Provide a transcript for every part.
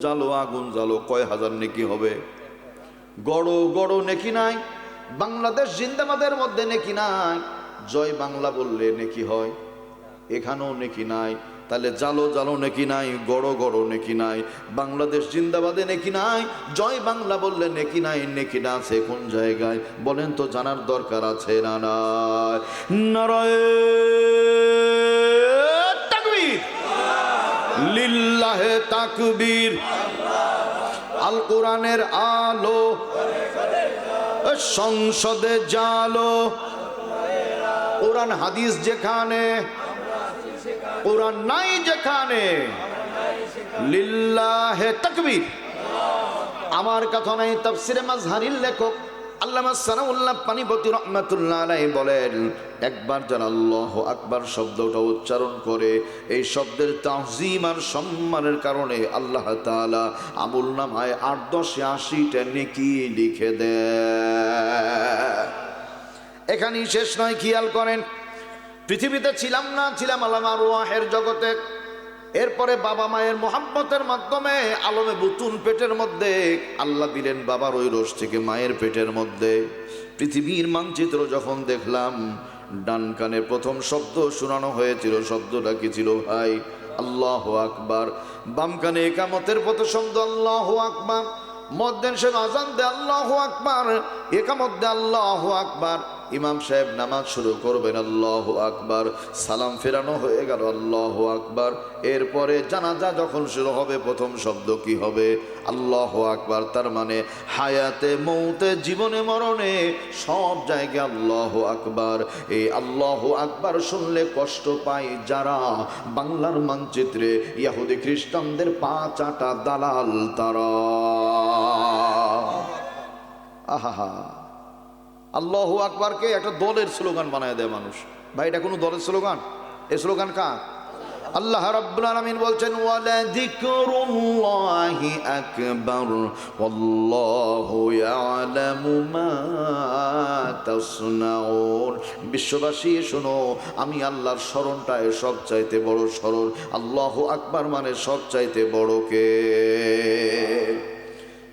জালো আগুন জালো কয় হাজার নেকি হবে? গড় গড় নেকি নাই। বাংলাদেশ জিন্দাবাদের মধ্যে নেকি নাই। জয় বাংলা বললে নেকি হয়, এখানেও নেকি নাই। তাহলে জালো জালো নেকি নাই, গড় গড় নেকি নাই। বাংলাদেশ জিন্দাবাদে নেকি নাই, জয় বাংলা বললে নেকি নাই। নেকি না আছে কোন জায়গায় বলেন তো, জানার দরকার আছে না নাই? নারায়ে তাকবীর, লিল্লাহে তাকবীর। আল কোরআনের আলো সংসদে জালো। কোরআন হাদিস যেখানে, কোরআন নাই যেখানে, লিল্লাহে তাকবীর। আমার কথা নাই, তাফসিরে মাযহারির লেখক আল্লামা সানাউল্লাহ পানিপতি রহমাতুল্লাহ আলাইহি বলেন, একবার যারা আল্লাহু আকবার শব্দটা উচ্চারণ করে, এই শব্দের তাযীম আর সম্মানের কারণে আল্লাহ তাআলা আমলনামায় ৮-১০-৮০টা নেকি লিখে দেয়। এখানেই শেষ নয়, খেয়াল করেন। পৃথিবীতে ছিলাম না, ছিলাম আলামা রুহের জগতে। এরপরে বাবা মায়ের মোহাব্বতের মাধ্যমে আলমে বুতুন পেটের মধ্যে আল্লাহ দিলেন বাবার ওই রোজ থেকে মায়ের পেটের মধ্যে। পৃথিবীর মানচিত্র যখন দেখলাম, ডান কানে প্রথম শব্দ শোনানো হয়েছিল, শব্দটা কি ছিল ভাই? আল্লাহু আকবার। বাম কানে ইকামতের প্রথম শব্দ আল্লাহু আকবার। মুয়াজ্জিন সাহেব আযান দেয় আল্লাহু আকবার, ইকামত দেয় আল্লাহু আকবার। ইমাম সাহেব নামাজ শুরু করবেন আল্লাহু আকবার, সালাম ফেরানো হয়ে গেল আল্লাহু আকবার। এরপরে জানাজা যখন শুরু হবে, প্রথম শব্দ কি হবে? আল্লাহু আকবার। তার মানে হায়াতে মৌতে জীবনে মরণে সব জায়গায় আল্লাহু আকবার। এই আল্লাহু আকবার শুনলে কষ্ট পায় যারা, বাংলার মানচিত্রে ইহুদি খ্রিস্টানদের পা চাটা দালাল তারা। আহা, আল্লাহু আকবারকে একটা দলের স্লোগান বানায় দেয় মানুষ। ভাই, এটা কোনো দলের স্লোগান? এই স্লোগান কার? আল্লাহ রাব্বুল আলামিন বলছেন, ওয়ালা যিকরুল্লাহি আকবার ওয়াল্লাহু ইয়ালামু মা তাসনাউন। বিশ্ববাসী শোনো, আমি আল্লাহর স্মরণটাই সবচাইতে বড় স্মরণ। আল্লাহু আকবার মানে সবচাইতে বড় কে?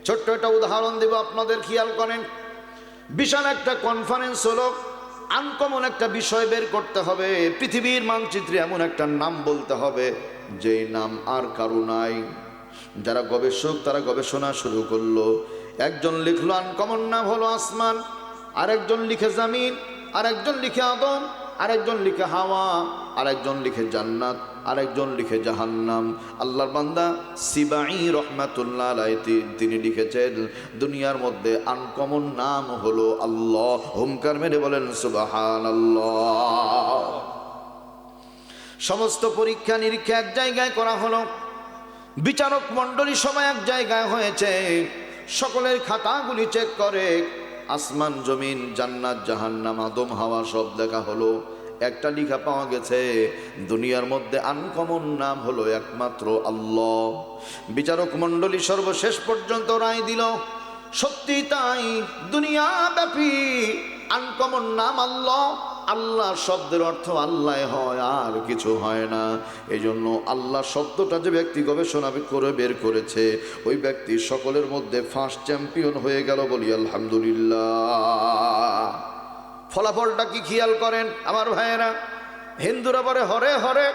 ছোট্ট একটা উদাহরণ দেব আপনাদের, খেয়াল করেন। বিশাল একটা কনফারেন্স হলো, আনকমন একটা বিষয় বের করতে হবে। পৃথিবীর মানচিত্রে এমন একটা নাম বলতে হবে যেই নাম আর কারো নাই। যারা গবেষক তারা গবেষণা শুরু করলো। একজন লিখলো আনকমন নাম হলো আসমান, আরেকজন লিখে জামিন, আরেকজন লিখে আদম, আরেকজন লিখে হাওয়া, আরেকজন লিখে জান্নাত, আরেকজন লিখে জাহান্নাম। আল্লাহর বান্দা সিবাঈ রহমাতুল্লাহ আলাইহি তিনি লিখেছেন, দুনিয়ার মধ্যে আনকমন নাম হলো আল্লাহ। হুঙ্কার মেরে বলেন সুবহানাল্লাহ। সমস্ত পরীক্ষা নিরীক্ষা এক জায়গায় করা হলো, বিচারক মণ্ডলী সবাই এক জায়গায় হয়েছে, সকলের খাতাগুলি চেক করে আসমান জমিন জান্নাত জাহান্নাম আদম হাওয়া সব দেখা হলো। একটা লেখা পাওয়া গেছে, দুনিয়ার মধ্যে আনকমন নাম হলো একমাত্র আল্লাহ। বিচারক মণ্ডলী সর্বশেষ পর্যন্ত রায় দিল, সত্যি তাই, দুনিয়া ব্যাপী আনকমন নাম আল্লাহ। আল্লাহ শব্দের অর্থ আল্লাহ হয়, আর কিছু হয় না। এই জন্য আল্লাহ শব্দটা যে ব্যক্তি গবেষণা করে বের করেছে, ওই ব্যক্তি সকলের মধ্যে ফার্স্ট চ্যাম্পিয়ন হয়ে গেল, বলি আলহামদুলিল্লাহ। ফলাফলটা কি খেয়াল করেন আমার ভাইয়েরা? হিন্দুরা বলে হরে হরে,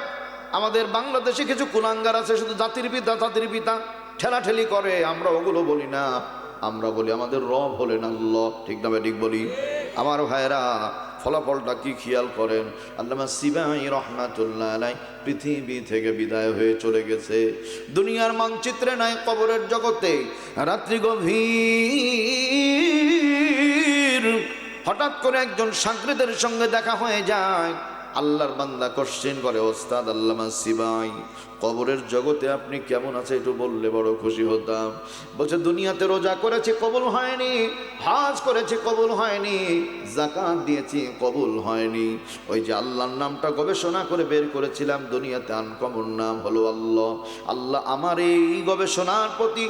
আমাদের বাংলাদেশে কিছু কুলাঙ্গার আছে শুধু জাতির পিতা জাতির পিতা ঠেলাঠেলি করে। আমরা ওগুলো বলি না, আমরা বলি আমাদের রব হলেন আল্লাহ। ঠিক না ঠিক বলি? আমার ভাইয়েরা, ফলাফলটা কি খেয়াল করেন? আল্লামা সিবাঈ রহমাতুল্লাহ আলাইহি পৃথিবী থেকে বিদায় হয়ে চলে গেছে। দুনিয়ার মানচিত্রে নাই, কবরের জগতে রাত্রি গভীর হঠাৎ করে একজন সাগরেদের সঙ্গে দেখা হয়ে যায়। আল্লাহর বান্দা কোশ্চেন করে, ওস্তাদ আল্লামা সিবাঈ, কবরের জগতে আপনি কেমন আছে একটু বললে বড় খুশি হতাম। বলছে, দুনিয়াতে রোজা করেছি কবুল হয়নি, হজ করেছি কবুল হয়নি, যাকাত দিয়েছি কবুল হয়নি। ওই যে আল্লাহর নামটা গবেষণা করে বের করেছিলাম, দুনিয়াতে আনকমন নাম হলো আল্লাহ। আল্লাহ আমার এই গবেষণার প্রতি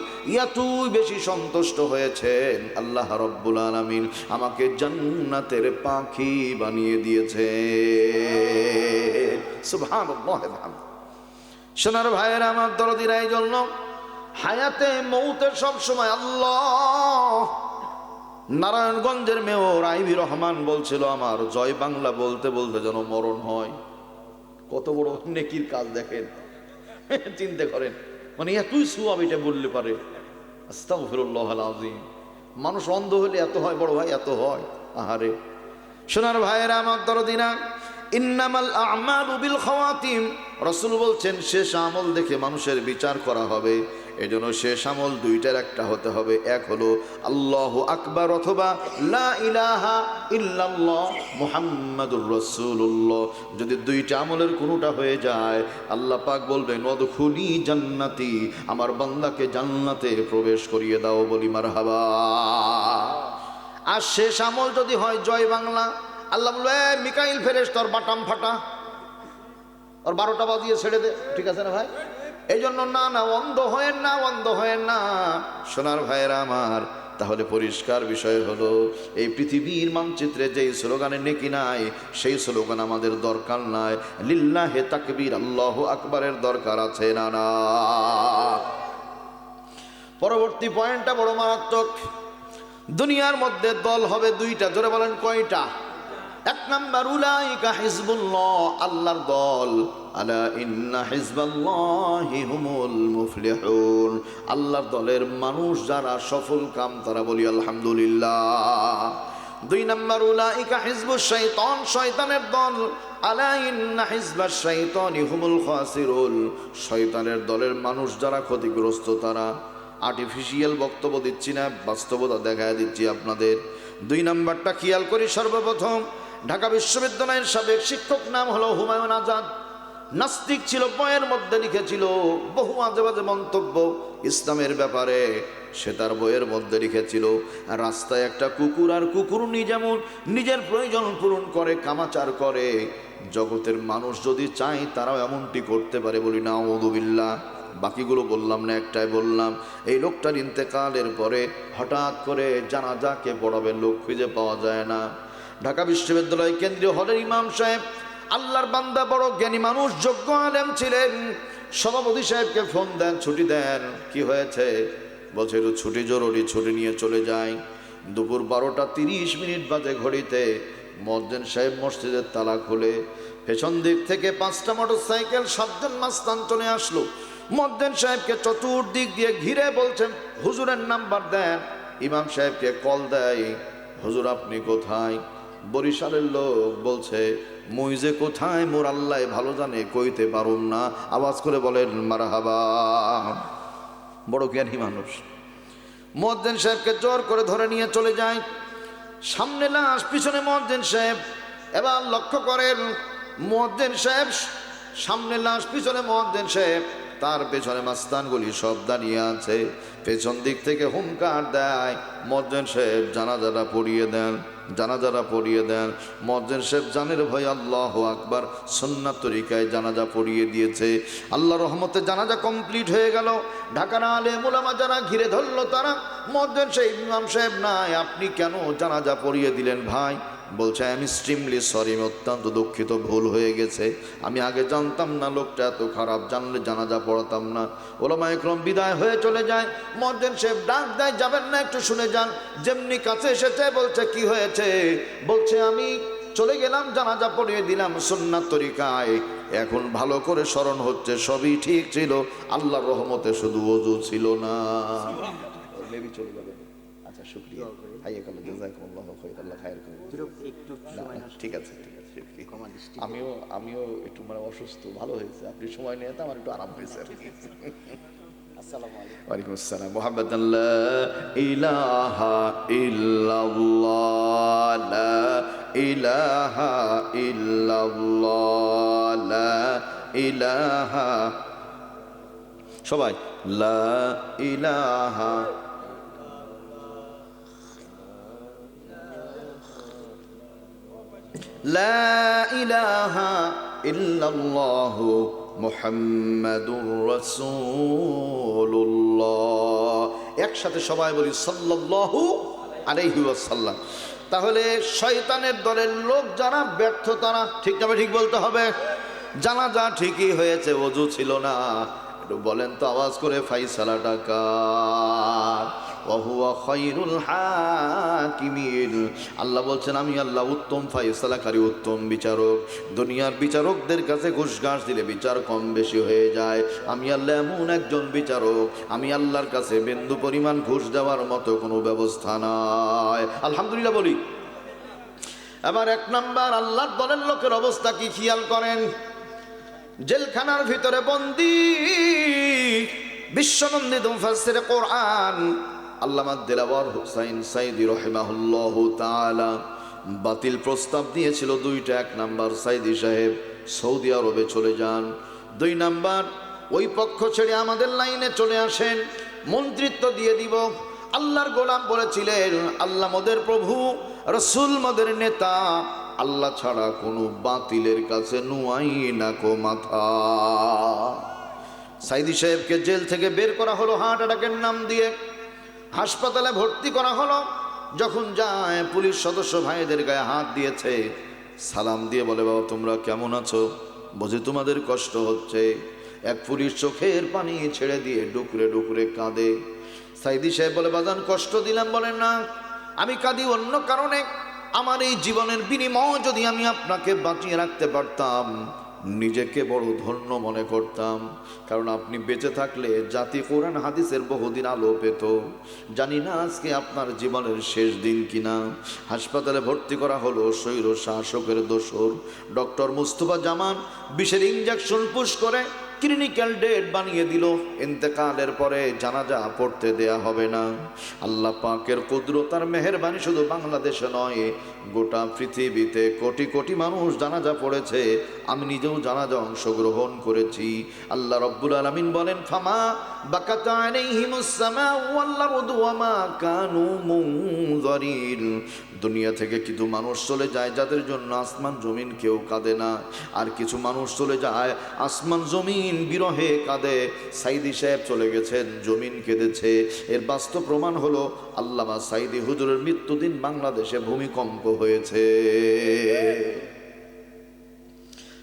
এতই বেশি সন্তুষ্ট হয়েছেন, আল্লাহ রব্বুল আলামিন আমাকে জান্নাতের পাখি বানিয়ে দিয়েছে। সুবহানাল্লাহ। সোনার ভাইয়েরা আমার দরদিরা, এই জন্য হায়াতে মৌতে সব সময় আল্লাহ। নারায়ণগঞ্জের মেয়র আইভি রহমান বলছিল আমার জয় বাংলা বলতে বলতে যেন মরণ হয়। কত বড় নেকির কাজ দেখেন, চিন্তা করেন, মানে এতই সুয়াব এটা বললে পারে। আস্তাগফিরুল্লাহল আযীম। মানুষ অন্ধ হলে এত হয় বড় ভাই, এত হয়। আহারে সোনার ভাইয়েরা আমার দরদিনা, ইন্নামাল আমালু বিল খাওয়াতিম। রাসূল বলছেন শেষ আমল দেখে মানুষের বিচার করা হবে। এজন্য শেষ আমল দুইটার একটা হতে হবে, এক হলো আল্লাহু আকবার অথবা লা ইলাহা ইল্লাল্লাহ মুহাম্মাদুর রাসূলুল্লাহ। যদি দুইটা আমলের কোনোটা হয়ে যায় আল্লাহ পাক বলবেন ওয়াদখুলি জান্নাতি, আমার বান্দাকে জান্নাতে প্রবেশ করিয়ে দাও, বলি মারহাবা। আর শেষ আমল যদি হয় জয় বাংলা, আল্লাহ বলবে মিকাইল ফেরেশতা তোর বাটাম ফাটা, ওর 12টা বাজিয়ে ছেড়ে দে, ঠিক আছে না ভাই? এই জন্য না না অন্ধ হয়েন না, অন্ধ হয়েন না সোনার ভাইয়েরা আমার। তাহলে পরিষ্কার বিষয় হলো এই পৃথিবীর মানচিত্রে যেই স্লোগানে নেকি নাই সেই স্লোগান আমাদের দরকার নাই। লিল্লাহে তাকবীর, আল্লাহু আকবারের দরকার আছে না না? পরবর্তী পয়েন্টটা বড় মারাত্মক। দুনিয়ার মধ্যে দল হবে দুইটা, জোরে বলেন কয়টা? এক নাম্বার উলাইকা হিজবুল্লাহ, আল্লাহর দল। আলা ইন্না হিজবাল্লাহি হুমুল মুফলিহুন, আল্লাহর দলের মানুষ যারা সফল কাম তারা বলি আলহামদুলিল্লাহ। দুই নাম্বার উলাইকা হিজবুশ শাইতান, শয়তানের দল। আলা ইন্না হিজবাশ শাইতানি হুমুল খাসিরুন, শয়তানের দলের মানুষ যারা ক্ষতিগ্রস্ত তারা। আর্টিফিশিয়াল বক্তব্য দিচ্ছি না, বাস্তবতা দেখায় দিচ্ছি আপনাদের। দুই নাম্বারটা খেয়াল করি। সর্বপ্রথম ঢাকা বিশ্ববিদ্যালয়ের সাবেক শিক্ষক, নাম হলো হুমায়ুন আজাদ। নাস্তিক ছিল, বইয়ের মধ্যে লিখেছিল বহু আজে বাজে মন্তব্য ইসলামের ব্যাপারে। সে তার বইয়ের মধ্যে লিখেছিল রাস্তায় একটা কুকুর, আর কুকুরনি যেমন নিজের প্রয়োজন পূরণ করে, কামাচার করে, জগতের মানুষ যদি চায় তারাও এমনটি করতে পারে, বলি নাউযুবিল্লাহ। বাকিগুলো বললাম না, একটাই বললাম। এই লোকটার ইন্তেকালের পরে হঠাৎ করে জানাজাকে পড়াবে লোক খুঁজে পাওয়া যায় না। ঢাকা বিশ্ববিদ্যালয় কেন্দ্রীয় হলের ইমাম সাহেব, আল্লাহর বান্দা, বড় জ্ঞানী মানুষ, যোগ্য আলেম ছিলেন। সভাপতি সাহেবকে ফোন দেন, ছুটি দেন। কি হয়েছে? বলছে একটু ছুটি জরুরি, ছুটি নিয়ে চলে যায়। দুপুর 12:30 বাজে ঘড়িতে। মুয়াজ্জিন সাহেব মসজিদের তালা খুলে পেছন দিক থেকে 5টা মোটরসাইকেল, 7জন মাস্তান চলে আসলো। মুয়াজ্জিন সাহেবকে চতুর্দিক দিয়ে ঘিরে বলছেন হুজুরের নাম্বার দেন। ইমাম সাহেবকে কল দেয়, হুজুর আপনি কোথায়? বরিশালের লোক। বলছে মুই যে কোথায় মোর আল্লাহ ভালো জানে, কইতে পারুম না। আওয়াজ করে বলেন মারহাবা। বড় জ্ঞানী মানুষ। মুয়াজ্জিন সাহেবকে জোর করে ধরে নিয়ে চলে যায়। সামনে লাশ, পিছনে মুয়াজ্জিন সাহেব। এবার লক্ষ্য করেন, মুয়াজ্জিন সাহেব সামনে লাশ, পিছনে মুয়াজ্জিন সাহেব, তার পেছনে মাস্তানগুলি সব দাঁড়িয়ে আছে। পেছন দিক থেকে হুঙ্কার দেয়, মুয়াজ্জিন সাহেব জানাজাটা পড়িয়ে দেন, জানাজাটা পড়িয়ে দেন। মুয়াজ্জিন সাহেব জানের ভয় আল্লাহু আকবার সুন্নাত তরিকায় জানাজা পড়িয়ে দিয়েছে। আল্লাহর রহমতে জানাজা কমপ্লিট হয়ে গেল। ঢাকার আলেম ওলামা যারা ঘিরে ধরলো তারা, মুয়াজ্জিন সাহেব, ইমাম সাহেব নাই, আপনি কেন জানাজা পড়িয়ে দিলেন ভাই? বলছে আমি এক্সট্রিমলি সরি, আমি অত্যন্ত দুঃখিত, ভুল হয়ে গেছে। আমি আগে জানতাম না লোকটা এত খারাপ, জানলে জানাজা পড়াতাম না। ওলামা ইকরাম বিদায় হয়ে চলে যায়। মুয়াজ্জিন সাহেব ডাক দেয়, যাবেন না, একটু শুনে যান। যেমনি কাছে এসেছে বলছে কি হয়েছে? বলছে আমি চলে গেলাম, জানাজা পড়িয়ে দিলাম সুন্নাত তরিকায়। এখন ভালো করে স্মরণ হচ্ছে সবই ঠিক ছিল, আল্লাহর রহমতে শুধু ওযু ছিল না। চলে যাবে। আচ্ছা শুকরিয়া, হাইয়াকাল্লাহ, জাযাকুমুল্লাহু খাইর, আল্লাহ খাইর করুন। একটু ঠিক আছে, ঠিক আছে। আমিও একটু মানে অসুস্থ, ভালো হয়েছে আপনি সময় নিয়ে, তো আমার একটু আরাম হয়েছে আর কি। আসসালামু আলাইকুম। ওয়ালাইকুম আসসালাম। মুহাম্মাদান লা ইলাহা ইল্লাল্লাহ, লা ইলাহা ইল্লাল্লাহ, লা ইলাহা, সবাই লা ইলাহা লা ইলাহা ইল্লাল্লাহু মুহাম্মাদুর রাসূলুল্লাহ। একসাথে সবাই বলি সাল্লাল্লাহু আলাইহি ওয়াসাল্লাম। তাহলে শয়তানের দলের লোক যারা ব্যর্থ তারা, ঠিক না ঠিক বলতে হবে। জানাজা ঠিকই হয়েছে, ওযু ছিল না। বলেন তো আওয়াজ করে, ফাইসালাটা কার? ওয়াহুয়া খায়রুল হাকিমিন। আল্লাহ বলছেন আমি আল্লাহ উত্তম ফায়সালাকারী, উত্তম বিচারক। দুনিয়ার বিচারকদের কাছে ঘুষ ঘাস দিলে বিচার কম বেশি হয়ে যায়। আমি আল্লাহ এমন একজন বিচারক, আমি আল্লাহর কাছে বিন্দু পরিমাণ ঘুষ দেওয়ার মতো কোনো ব্যবস্থা নাই। আলহামদুলিল্লাহ বলি। এবার এক নাম্বার আল্লাহর দলের লোকের অবস্থা কি খেয়াল করেন। জেলখানার ভিতরে বন্দী বিশ্বনন্দিত মুফাসসিরে কোরআন আল্লামা দিলওয়ার হুসাইন সাইদি রাহিমাহুল্লাহু তাআলা বাতিল প্রস্তাব দিয়েছিল দুইটা। এক নাম্বার, সাইদি সাহেব সৌদি আরবে চলে যান। দুই নাম্বার, ওই পক্ষ ছেড়ে আমাদের লাইনে চলে আসেন, মন্ত্রিত্ব দিয়ে দিব। আল্লাহর গোলাম বলেছিলেন আল্লাহ মোদের প্রভু, রসুল মোদের নেতা, আল্লাহ ছাড়া কোনো বাতিলের কাছে নুয়াই না কো মাথা। সাইদি সাহেবকে জেল থেকে বের করা হলো হার্ট অ্যাটাকের নাম দিয়ে, হাসপাতালে ভর্তি করা হলো। যখন যায় পুলিশ সদস্য ভাইদের গায়ে হাত দিয়েছে, সালাম দিয়ে বলে বাবা তোমরা কেমন আছো, বুঝি তোমাদের কষ্ট হচ্ছে। এক পুলিশ চোখের পানি ছেড়ে দিয়ে ডুকরে ডুকরে কাঁদে। সাইদি সাহেব বলে বাজান কষ্ট দিলাম? বলেন না, আমি কাঁদি অন্য কারণে। আমার এই জীবনের বিনিময় যদি আমি আপনাকে বাঁচিয়ে রাখতে পারতাম, নিজেকে বড় ধন্য মনে করতাম। কারণ আপনি বেঁচে থাকলে জাতি কোরআন হাদিসের বহুদিন আলো পেত। জানি না আজকে আপনার জীবনের শেষ দিন কিনা। হাসপাতালে ভর্তি করা হলো স্বৈর শাসকের দোসর ডক্টর মুস্তফা জামান বিষের ইঞ্জেকশন পুশ করে ক্লিনিক্যাল ডেট বানিয়ে দিল। ইন্তেকালের পরে জানাজা পড়তে দেয়া হবে না। আল্লাহ পাকের কুদরত আর মেহেরবানি শুধু বাংলাদেশে নয়, গোটা পৃথিবীতে কোটি কোটি মানুষ জানাজা পড়েছে। আমি নিজেও জানাজা অংশগ্রহণ করেছি। আল্লাহ রব্বুল আলামিন বলেন ফামা বাকাত আলাইহিমুস সামাউ ওয়াল আরদু ওয়া মা কানু মুনযারিন। দুনিয়া থেকে কিছু মানুষ চলে যায় যাদের জন্য আসমান জমিন কেউ কাঁদে না, আর কিছু মানুষ চলে যায় আসমান জমিন বিরহে কাঁদে। সাইদি সাহেব চলে গেছেন, জমিন কেঁদেছে। এর বাস্তব প্রমাণ হলো আল্লামা সাইদি হুজুরের মৃত্যুদিন বাংলাদেশে ভূমিকম্প হয়েছে।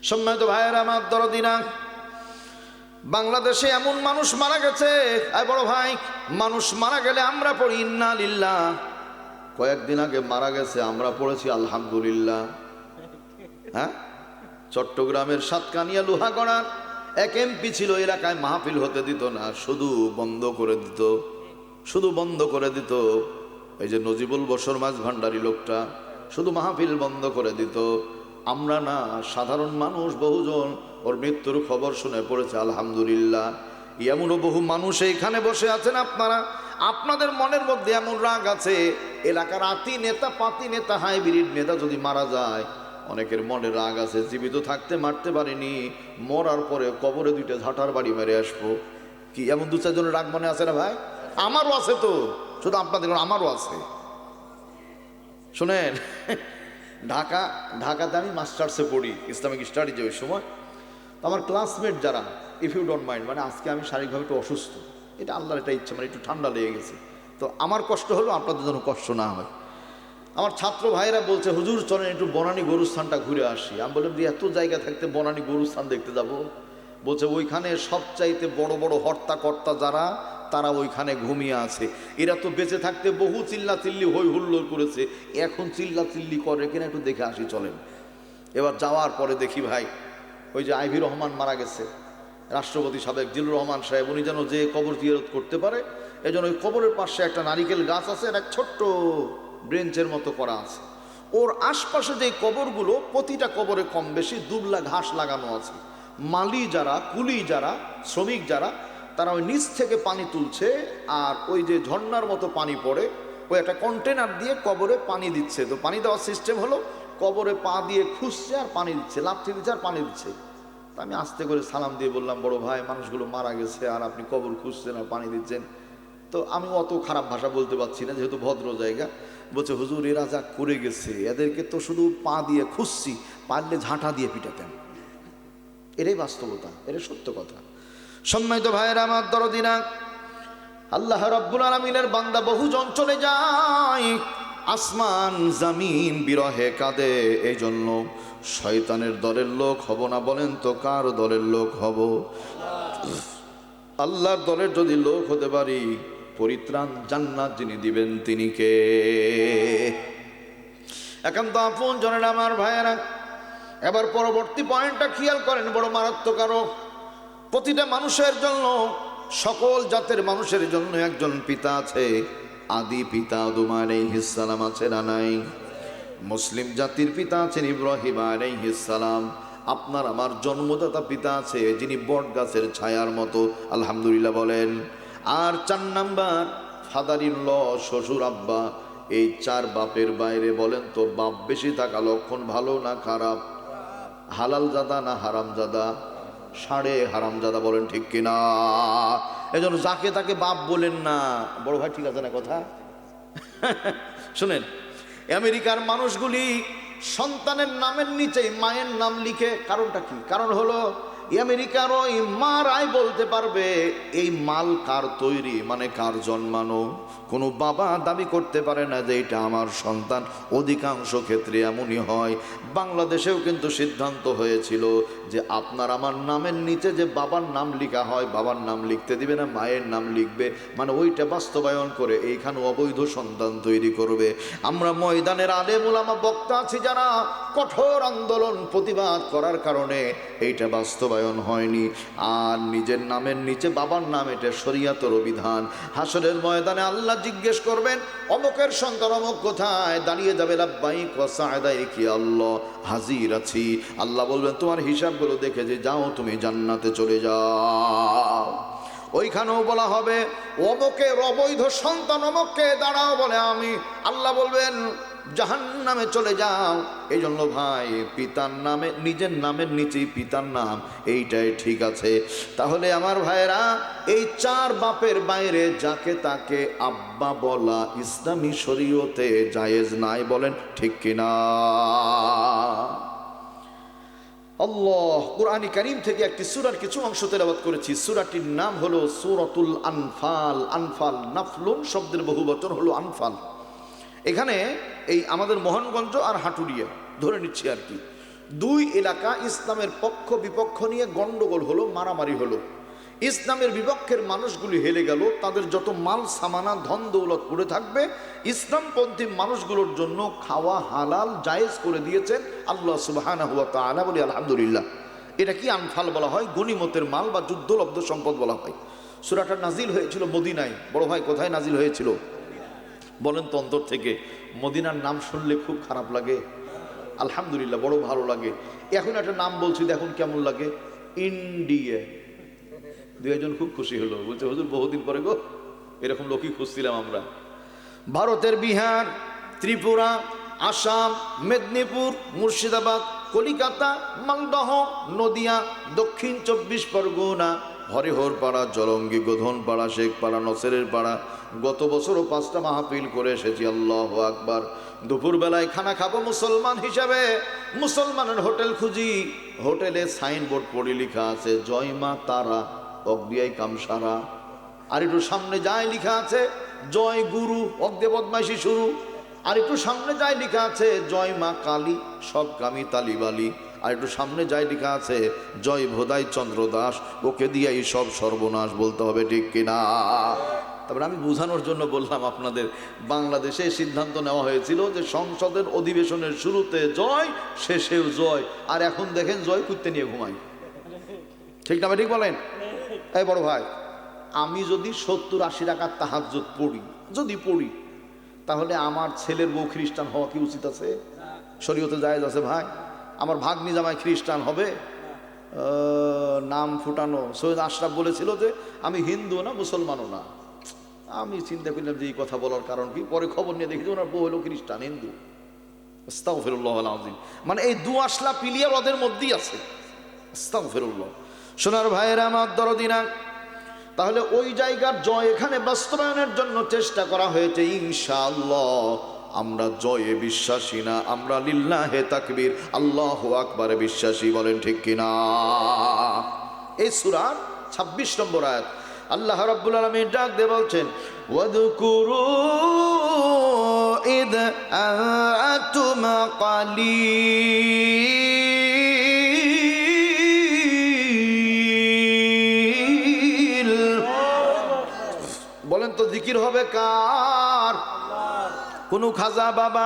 সম্মানিত ভাইয়েরা আমার দরদিনা, বাংলাদেশে এমন মানুষ মারা গেছে, বড় ভাই, মানুষ মারা গেলে আমরা পড়ি ইন্না লিল্লাহ। কয়েকদিন আগে মারা গেছে, আমরা পড়েছি আলহামদুলিল্লাহ। হ্যাঁ, চট্টগ্রামের সাতকানিয়া লোহাগড়ার এক এমপি ছিল, এলাকায় মাহফিল হতে দিত না, শুধু বন্ধ করে দিত, শুধু বন্ধ করে দিত। এই যে নজিবুল বশর মাঝ ভান্ডারী লোকটা, শুধু মাহফিল বন্ধ করে দিত। আমরা না, সাধারণ মানুষ বহুজন ওর মৃত্যুর খবর শুনে পড়েছে আলহামদুলিল্লাহ। এমনও বহু মানুষ এইখানে বসে আছেন, আপনারা আপনাদের মনের মধ্যে এমন রাগ আছে, এলাকার আতি নেতা পাতি নেতা হাইব্রিড নেতা যদি মারা যায়, অনেকের মনে রাগ আছে জীবিত থাকতে মারতে পারিনি, মরার পরে কবরে দুইটা ঝাঁটার বাড়ি মেরে আসবো। কি এমন দু চারজনের রাগ মনে আছে না ভাই? আমারও আছে তো, শুধু আপনাদের আমারও আছে। শোনেন, ঢাকাতে আমি মাস্টার্সে পড়ি, ইসলামিক স্টাডিজে। ওই সময় আমার ক্লাসমেট যারা, ইফ ইউ ডোন্ট মাইন্ড, মানে আজকে আমি শারীরিকভাবে একটু অসুস্থ, এটা আল্লাহর একটা ইচ্ছা, মানে একটু ঠান্ডা লেগে গেছে, তো আমার কষ্ট হলো, আপনাদের যেন কষ্ট না হয়। আমার ছাত্র ভাইরা বলছে হুজুর চলেন একটু বনানী গরুস্থানটা ঘুরে আসি। আমি বললাম যে এত জায়গা থাকতে বনানী গরুস্থান দেখতে যাব? বলছে ওইখানে সবচাইতে বড় বড় হর্তাকর্তা যারা, তারা ওইখানে ঘুমিয়ে আছে। এরা তো বেঁচে থাকতে বহু চিল্লা চিল্লি হই হুল্লোড় করেছে, এখন চিল্লা চিল্লি করে কিনা একটু দেখে আসি চলেন। এবার যাওয়ার পরে দেখি ভাই, ওই যে আইভি রহমান মারা গেছে, রাষ্ট্রপতি সাবেক জিল্লুর রহমান সাহেব, উনি যেন যে কবর জিয়ারত করতে পারে, এই জন্য ওই কবরের পাশে একটা নারিকেল গাছ আছে, এক ছোট্ট ব্রেঞ্চের মতো করা আছে। ওর আশপাশে যে কবরগুলো, প্রতিটা কবরে কম বেশি দুবলা ঘাস লাগানো আছে। মালি যারা, কুলি যারা, শ্রমিক যারা, তারা ওই নিচ থেকে পানি তুলছে, আর ওই যে ঝর্ণার মতো পানি পড়ে, ওই একটা কন্টেনার দিয়ে কবরে পানি দিচ্ছে। তো পানি দেওয়ার সিস্টেম হলো কবরে পা দিয়ে খুঁজছে আর পানি দিচ্ছে, লাথি দিচ্ছে আর পানি দিচ্ছে। তা আমি আস্তে করে সালাম দিয়ে বললাম, বড় ভাই মানুষগুলো মারা গেছে আর আপনি কবর খুঁজছেন আর পানি দিচ্ছেন। তো আমি অত খারাপ ভাষা বলতে পারছি না, যেহেতু ভদ্র জায়গা। বলছে হুজুর এরা যা করে গেছে, এদেরকে তো শুধু পা দিয়ে খুঁজছি, পারলে ঝাঁটা দিয়ে পিটাতেন। এটাই বাস্তবতা, এটা সত্য কথা। সম্মানিত ভাইয়েরা আমার দরদিনা, আল্লাহ রাব্বুল আলামিনের বান্দা বহুজন চলে যায়, আসমান জমিন বিরহে কাঁদে। এই জন্য শয়তানের দলের লোক হব না, বলেন তো কার দলের লোক হব? আল্লাহর দলের যদি লোক হতে পারি, পরিত্রাণ জান্নাত যিনি দিবেন তিনি কে? একান্ত আপন জনের আমার ভাইয়েরা, এবার পরবর্তী পয়েন্টটা খেয়াল করেন, বড় মারাত্মক। আরো প্রতিটা মানুষের জন্য, সকল জাতের মানুষের জন্য একজন পিতা আছে। আদি পিতা আদম আলাইহিস সালাম আছে না নাই? মুসলিম জাতির পিতা আছেন ইব্রাহিম আলাইহিস সালাম। আপনার আমার জন্মদাতা পিতা আছে যিনি বট গাছের ছায়ার মতো, আলহামদুলিল্লাহ বলেন। আর 4 নাম্বার ফাদার ইন ল, শ্বশুর আব্বা। এই 4 বাপের বাইরে বলেন তো বাপ বেশি থাকা লক্ষণ ভালো না খারাপ? হালাল জাদা না হারাম জাদা? সাড়ে হারাম জাদা, বলেন ঠিক কিনা? এজন্য যাকে তাকে বাপ বলেন না। বড় ভাই ঠিক আছে না কথা? শুনেন, আমেরিকার মানুষগুলি সন্তানের নামের নিচে মায়ের নাম লিখে। কারণটা কি? কারণ হলো আমেরিকার ওই মারাই বলতে পারবে এই মাল কার তৈরি, মানে কার জন্মানো। কোনো বাবা দাবি করতে পারে না যে এটা আমার সন্তান। অধিকাংশ ক্ষেত্রে এমনই হয়। বাংলাদেশেও কিন্তু সিদ্ধান্ত হয়েছিল যে আপনার আমার নামের নিচে যে বাবার নাম লেখা হয়, বাবার নাম লিখতে দিবে না, মায়ের নাম লিখবে। মানে ওইটা বাস্তবায়ন করে এইখানে অবৈধ সন্তান তৈরি করবে। আমরা ময়দানের আলেম ওলামা বক্তা আছি যারা কঠোর আন্দোলন প্রতিবাদ করার কারণে এইটা বাস্তবায়ন হয়নি। আর নিজের নামের নিচে বাবার নাম, এটা শরীয়তের বিধান। হাসরের ময়দানে আল্লাহ জিজ্ঞেস করবেন, অমুকের সন্তান অমুক কোথায়? দাঁড়িয়ে যাবে লাব্বাইক ওয়া সা'দাইক ইয়া আল্লাহ, হাজির আছি। আল্লাহ বলবেন তোমার হিসাবগুলো দেখে যে যাও, তুমি জান্নাতে চলে যাও। ওইখানেও বলা হবে অমুকের অবৈধ সন্তান অমুককে, দাঁড়াও, বলে আমি। আল্লাহ বলবেন জাহান্নামে চলে যাও। এই জন্য ভাই, পিতার নামে, নিজের নামের নিচেই পিতার নাম, এইটাই ঠিক আছে। তাহলে আমার ভাইয়েরা, এই 4 বাপের বাইরে যাকে তাকে আব্বা বলা ইসলামী শরীয়তে জায়েজ নাই, বলেন ঠিক কিনা? আল্লাহ কুরআনে কারীম থেকে একটি সূরার কিছু অংশ তেলাওয়াত করেছি। সূরাটির নাম হলো সূরাতুল আনফাল। আনফাল নাফলুন শব্দের বহুবচন হলো আনফাল। এখানে এই আমাদের মোহনগঞ্জ আর হাটুরিয়া ধরে নিচ্ছি আর কি, 2 এলাকা ইসলামের পক্ষ বিপক্ষ নিয়ে গন্ডগোল হলো, মারামারি হলো। ইসলামের বিপক্ষের মানুষগুলি হেলে গেল, তাদের যত মাল সামানা ধন দৌলত পড়ে থাকবে ইসলামপন্থী মানুষগুলোর জন্য খাওয়া হালাল জায়েজ করে দিয়েছেন আল্লাহ সুবহানাহু ওয়া তাআলা, বলি আলহামদুলিল্লাহ। এটা কি আনফাল বলা হয়, গনিমতের মাল বা যুদ্ধলব্ধ সম্পদ বলা হয়। সূরাটা নাজিল হয়েছিল মদিনায়। বড় ভাই কোথায় নাজিল হয়েছিল বলেন তো অন্তর থেকে? মদিনার নাম শুনলে খুব খারাপ লাগে? আলহামদুলিল্লাহ, বড় ভালো লাগে। এখন একটা নাম বলছি, দেখুন কেমন লাগে, ইন্ডিয়া। 2 জন খুব খুশি হলো, বলছে হুজুর বহুদিন পরে গো, এরকম লোকই খুঁজছিলাম আমরা। ভারতের বিহার, ত্রিপুরা, আসাম, মেদিনীপুর, মুর্শিদাবাদ, কলিকাতা, মালদহ, নদিয়া, দক্ষিণ 24 পরগনা, হরিহরপাড়া, জলঙ্গি, গোধনপাড়া, শেখপাড়া, নসেরের পাড়া। গত বছরও 5টা মাহফিল করে এসেছি। আল্লাহু আকবার। দুপুরবেলায় খানা খাবো মুসলমান হিসাবে, মুসলমানের হোটেল খুঁজি। হোটেলে সাইনবোর্ড পড়ে লেখা আছে জয় মা তারা, অগ্নিয়াই কামসারা। আর একটু সামনে যায় লেখা আছে জয় গুরু, অগ্দে বদমাইশি শুরু। আর একটু সামনে যায় লেখা আছে জয় মা কালী, সব কামি তালিবালি। আর একটু সামনে যায় লেখা আছে জয় ভোদাই চন্দ্র দাস, ওকে দিয়েই সব সর্বনাশ, বলতে হবে ঠিক কিনা? তারপরে আমি বোঝানোর জন্য বললাম আপনাদের, বাংলাদেশে সিদ্ধান্ত নেওয়া হয়েছিল যে সংসদের অধিবেশনের শুরুতে জয়, শেষেও জয়। আর এখন দেখেন জয় কুত্তে নিয়ে ঘুমাই। ঠিক না? ঠিক বলেন? এই বড় ভাই, আমি যদি 70-80 রাকাত তাহাজ্জুদ পড়ি, যদি পড়ি, তাহলে আমার ছেলের বউ খ্রিস্টান হওয়া কি উচিত আছে? শরীয়তে জায়েজ আছে ভাই? আমার ভাগ্নি জামাই খ্রিস্টান হবে? নাম ফুটানো। সৈয়দ আশরাফ বলেছিল যে আমি হিন্দু না মুসলমানও না। আমি চিন্তা করলাম যে এই কথা বলার কারণ কি, পরে খবর নিয়ে দেখি ওনার বউ হলো খ্রিস্টান, হিন্দু। আস্তাগফিরুল্লাহ আল-আযীম। মানে এই দুআসলা পিলিয়ার ওদের মধ্যেই আছে। আস্তাগফিরুল্লাহ। সোনার ভাইয়েরা আমার দরদিনা, তাহলে ওই জায়গার জয় এখানে বাস্তবায়নের জন্য চেষ্টা করা হয়েছে। ইনশাআল্লাহ আমরা জয়ে বিশ্বাসী না, আমরা লিল্লাহে তাকবীর, আল্লাহু আকবারে বিশ্বাসী, বলেন ঠিক কিনা? এই সূরার 26 নম্বর আয়াত আল্লাহ রাব্বুল আলামিন ডাক দিয়ে বলছেন ওয়াযকুরু ইদ আনতুম কালীল জিকির হবে কার? কোনো খাজা বাবা,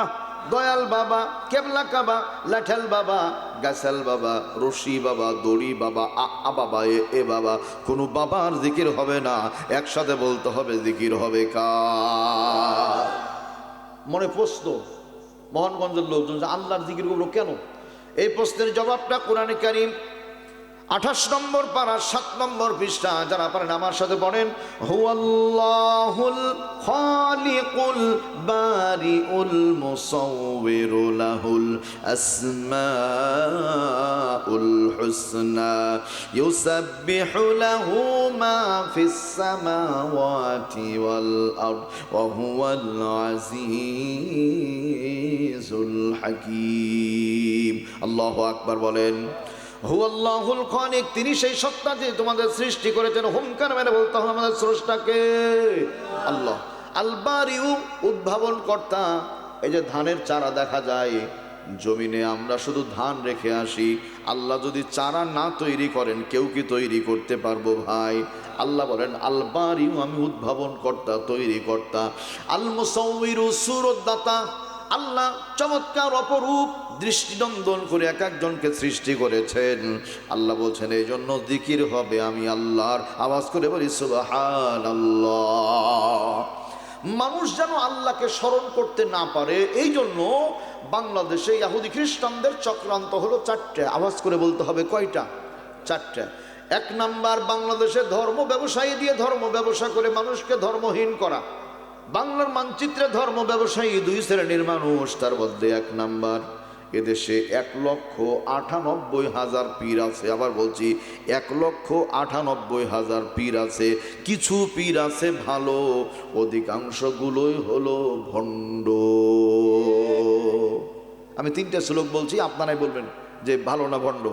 দয়াল বাবা, কেবলা কাবা, লাঠাল বাবা, গাছাল বাবা, রশি বাবা, দড়ি বাবা, বাবা, এ বাবা, কোনো বাবার জিকির হবে না। একসাথে বলতে হবে জিকির হবে কার? মনে প্রশ্ন, মোহনগঞ্জের লোকজন আল্লাহর জিকির করবো কেন? এই প্রশ্নের জবাবটা কোরআনে কারীম 28 নম্বর পারা 7 নম্বর পৃষ্ঠা। যারা পারেন আমার সাথে পড়েন, হুয়াল্লাহুল খালিকুল বারিউল মুসাউবিরু লাহুল আসমাউল হুসনা ইউসাব্বিহু লাহু মা ফিস সামাওয়াতি ওয়াল আরদ ওয়া হুয়াল আজিজুল হাকীম। আল্লাহু আকবার বলেন। হুয়াল্লাহুল খালিক, তিনি সেই সত্তা যে তোমাদের সৃষ্টি করেছেন। হুঙ্কার মেরে বলতে হবে আমাদের স্রষ্টাকে আল্লাহ। আল বারিউ, উদ্ভাবন কর্তা। এই যে ধানের চারা দেখা যায় জমিনে, আমরা শুধু ধান রেখে আসি। আল্লাহ যদি চারা না তৈরি করেন, কেউ কি তৈরি করতে পারবো ভাই? আল্লাহ বলেন আল বারিউ, আমি উদ্ভাবন কর্তা, তৈরি কর্তা। আল মুসাউবিরু, সূরতদাতা। আল্লাহ চমৎকার অপরূপ দৃষ্টিনন্দন করে এক একজনকে সৃষ্টি করেছেন। আল্লাহ বলছেন এই জন্য জিকির হবে আমি আল্লাহর। আওয়াজ করে বলি সুবহানাল্লাহ। মানুষ যেন আল্লাহকে স্মরণ করতে না পারে, এই জন্য বাংলাদেশে ইহুদি খ্রিস্টানদের চক্রান্ত হলো 4টে। আওয়াজ করে বলতে হবে কয়টা? 4টে। 1 নাম্বার, বাংলাদেশে ধর্ম ব্যবসায়ী দিয়ে ধর্ম ব্যবসা করে মানুষকে ধর্মহীন করা। বাংলার মানচিত্রে ধর্ম ব্যবসায়ী 2 শ্রেণীর মানুষ। তার মধ্যে 1 নাম্বার, এদেশে 1,98,000 পীর আছে। আবার বলছি 1,98,000 পীর আছে। কিছু পীর আছে ভালো, অধিকাংশগুলোই হলো ভণ্ড। আমি 3টে শ্লোক বলছি, আপনারাই বলবেন যে ভালো না ভণ্ড।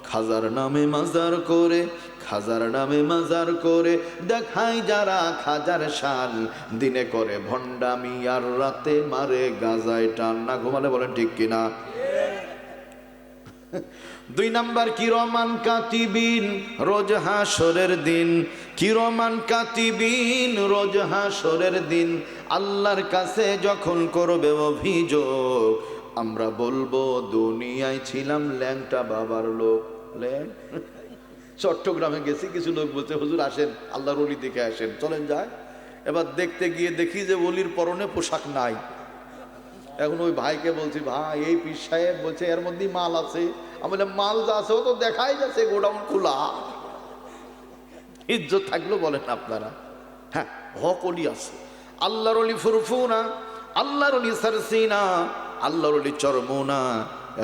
খাজার নামে মাজার করে, খাজার নামে মাজার করে দেখাই যারা খাজার শান, দিনে করে ভণ্ডামি আর রাতে মারে গাজায় টান। না ঘুমালে বলেন ঠিক কিনা? 2 নাম্বার, কিরমান কাতিবিন রোজ হাসরের দিন, কিরমান কাতিবিন রোজ হাসরের দিন, আল্লাহর কাছে যখন করবে অভিযোগ, আমরা বলবো দুনিয়ায় ছিলাম ল্যাংটা বাবার লোক। চট্টগ্রামে গেছি, কিছু লোক বলছে হুজুর আসেন আল্লাহর ওলি দেখে আসেন, চলেন যায়। এবার দেখতে গিয়ে দেখি যে ওলির পরনে পোশাক নাই। এখন ওই ভাইকে বলছি, ভাই এই পীর সাহেব বলছে এর মধ্যেই মাল আছে। আমি বললাম মাল যা আছে ও তো দেখাই যাচ্ছে গোডাউন খোলা। ইজ্জত থাকলো বলেন আপনারা? হ্যাঁ, হক অলি আছে। আল্লাহর অলি ফুরফুনা, আল্লাহর অলি সারসিনা, আল্লাহর অলি চরমুনা,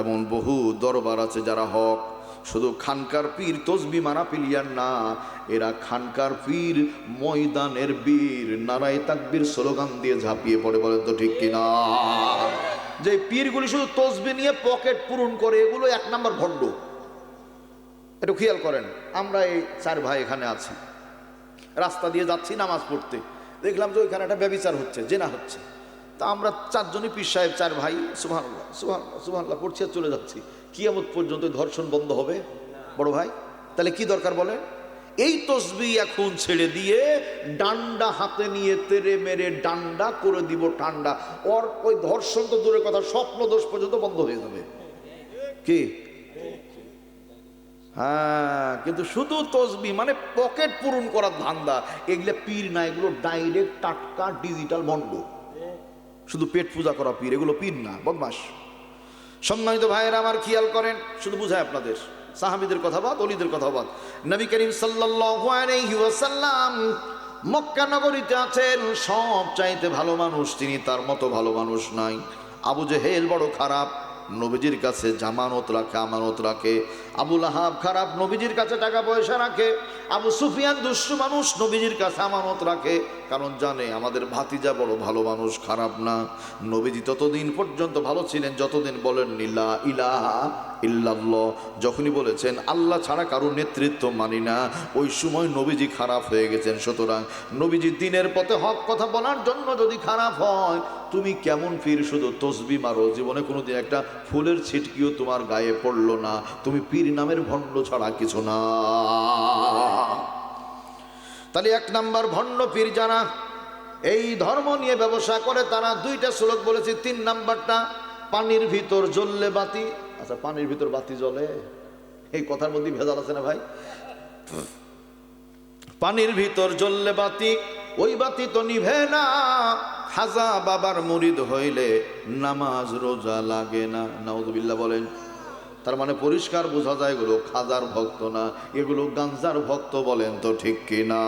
এমন বহু দরবার আছে যারা হক। শুধু খানকার পীর তসবি মারা পিলিয়ার না, এরা খানকার পীর ময়দানের বীর, নারায়ে তাকবীর স্লোগান দিয়ে ঝাঁপিয়ে পড়ে। বলেন তো ঠিক কিনা? যে পীরগুলি শুধু তসবি নিয়ে পকেট পূরণ করে, এগুলো 1 নাম্বার ভণ্ড। একটু খেয়াল করেন, আমরা এই 4 ভাই এখানে আছি, রাস্তা দিয়ে যাচ্ছি নামাজ পড়তে, দেখলাম যে ওইখানে একটা ব্যভিচার হচ্ছে, জেনা হচ্ছে। তা আমরা 4 জনই পীর সাহেব 4 ভাই সুবহানাল্লাহ সুবহানাল্লাহ সুবহানাল্লাহ পড়ছি আর চলে যাচ্ছি। কিয়ামত পর্যন্ত ধর্ষণ বন্ধ হবে বড় ভাই? তাহলে কি দরকার বলেন? এই তসবি এখন ছেড়ে দিয়ে ডান্ডা হাতে নিয়ে তেরে মেরে ডান্ডা করে দিব ঠান্ডা। ওর ওই ধর্ষণ তো দূরের কথা, স্বপ্ন দোষ পর্যন্ত বন্ধ হয়ে যাবে। কি? হ্যাঁ, কিন্তু শুধু তসবি মানে পকেট পূরণ করার ধান্দা। এগুলো পীর না, এগুলো ডাইরেক্ট টাটকা ডিজিটাল ভণ্ড। শুধু পেট পূজা করা পীর, এগুলো পীর না, বদমাশ। সম্মানিত ভাইয়েরা আমার, খেয়াল করেন, শুধু বুঝায় আপনাদের সাহাবীদের কথা বাদ, অলিদের কথা বাদ। নবী করিম সাল্লাল্লাহু আলাইহি ওয়াসাল্লাম মক্কা নগরীতে আছেন, সব চাইতে ভালো মানুষ তিনি, তার মতো ভালো মানুষ নাই। আবু জেহেল বড় খারাপ, নবীজির কাছে জামানত রাখে, আমানত রাখে। আবু লাহাব খারাপ, নবীজির কাছে টাকা পয়সা রাখে। আবু সুফিয়ান দুষ্টু মানুষ, নবীজির কাছে আমানত রাখে, কারণ জানে আমাদের ভাতিজা বড় ভালো মানুষ, খারাপ না। নবীজি ততদিন পর্যন্ত ভালো ছিলেন যতদিন বলেন লা ইলাহা ইল্লাল্লাহ। যখনই বলেছেন আল্লাহ ছাড়া কারো নেতৃত্ব মানি না, ওই সময় নবীজি খারাপ হয়ে গেছেন। সুতরাং নবীজি দিনের পথে হক কথা বলার জন্য যদি খারাপ হয়, তুমি কেমন পীর শুধু তসবি মারো, জীবনে কোনোদিন একটা ফুলের ছিটকিও তোমার গায়ে পড়লো না, তুমি পীর নামের ভণ্ড ছাড়া কিছু না। তাহলে 1 নাম্বার ভণ্ড পীর জানা। এই ধর্ম নিয়ে ব্যবসা করে তারা। দুইটা শ্লোক বলেছি। 3 নাম্বারটা পানির ভিতর জ্বললে বাতি। আচ্ছা, পানির ভিতর বাতি জ্বলে, এই কথার মধ্যে ভেজাল আছে না ভাই? পানির ভিতর জ্বললে বাতি, ওই বাতি তো নিভে না। খাজা বাবার মুরিদ হইলে নামাজ রোজা লাগে না। নাউযুবিল্লাহ বলেন। তার মানে পরিষ্কার বোঝা যায় এগুলো খাজার ভক্ত না, এগুলো গাঞ্জার ভক্ত। বলেন তো ঠিক কিনা?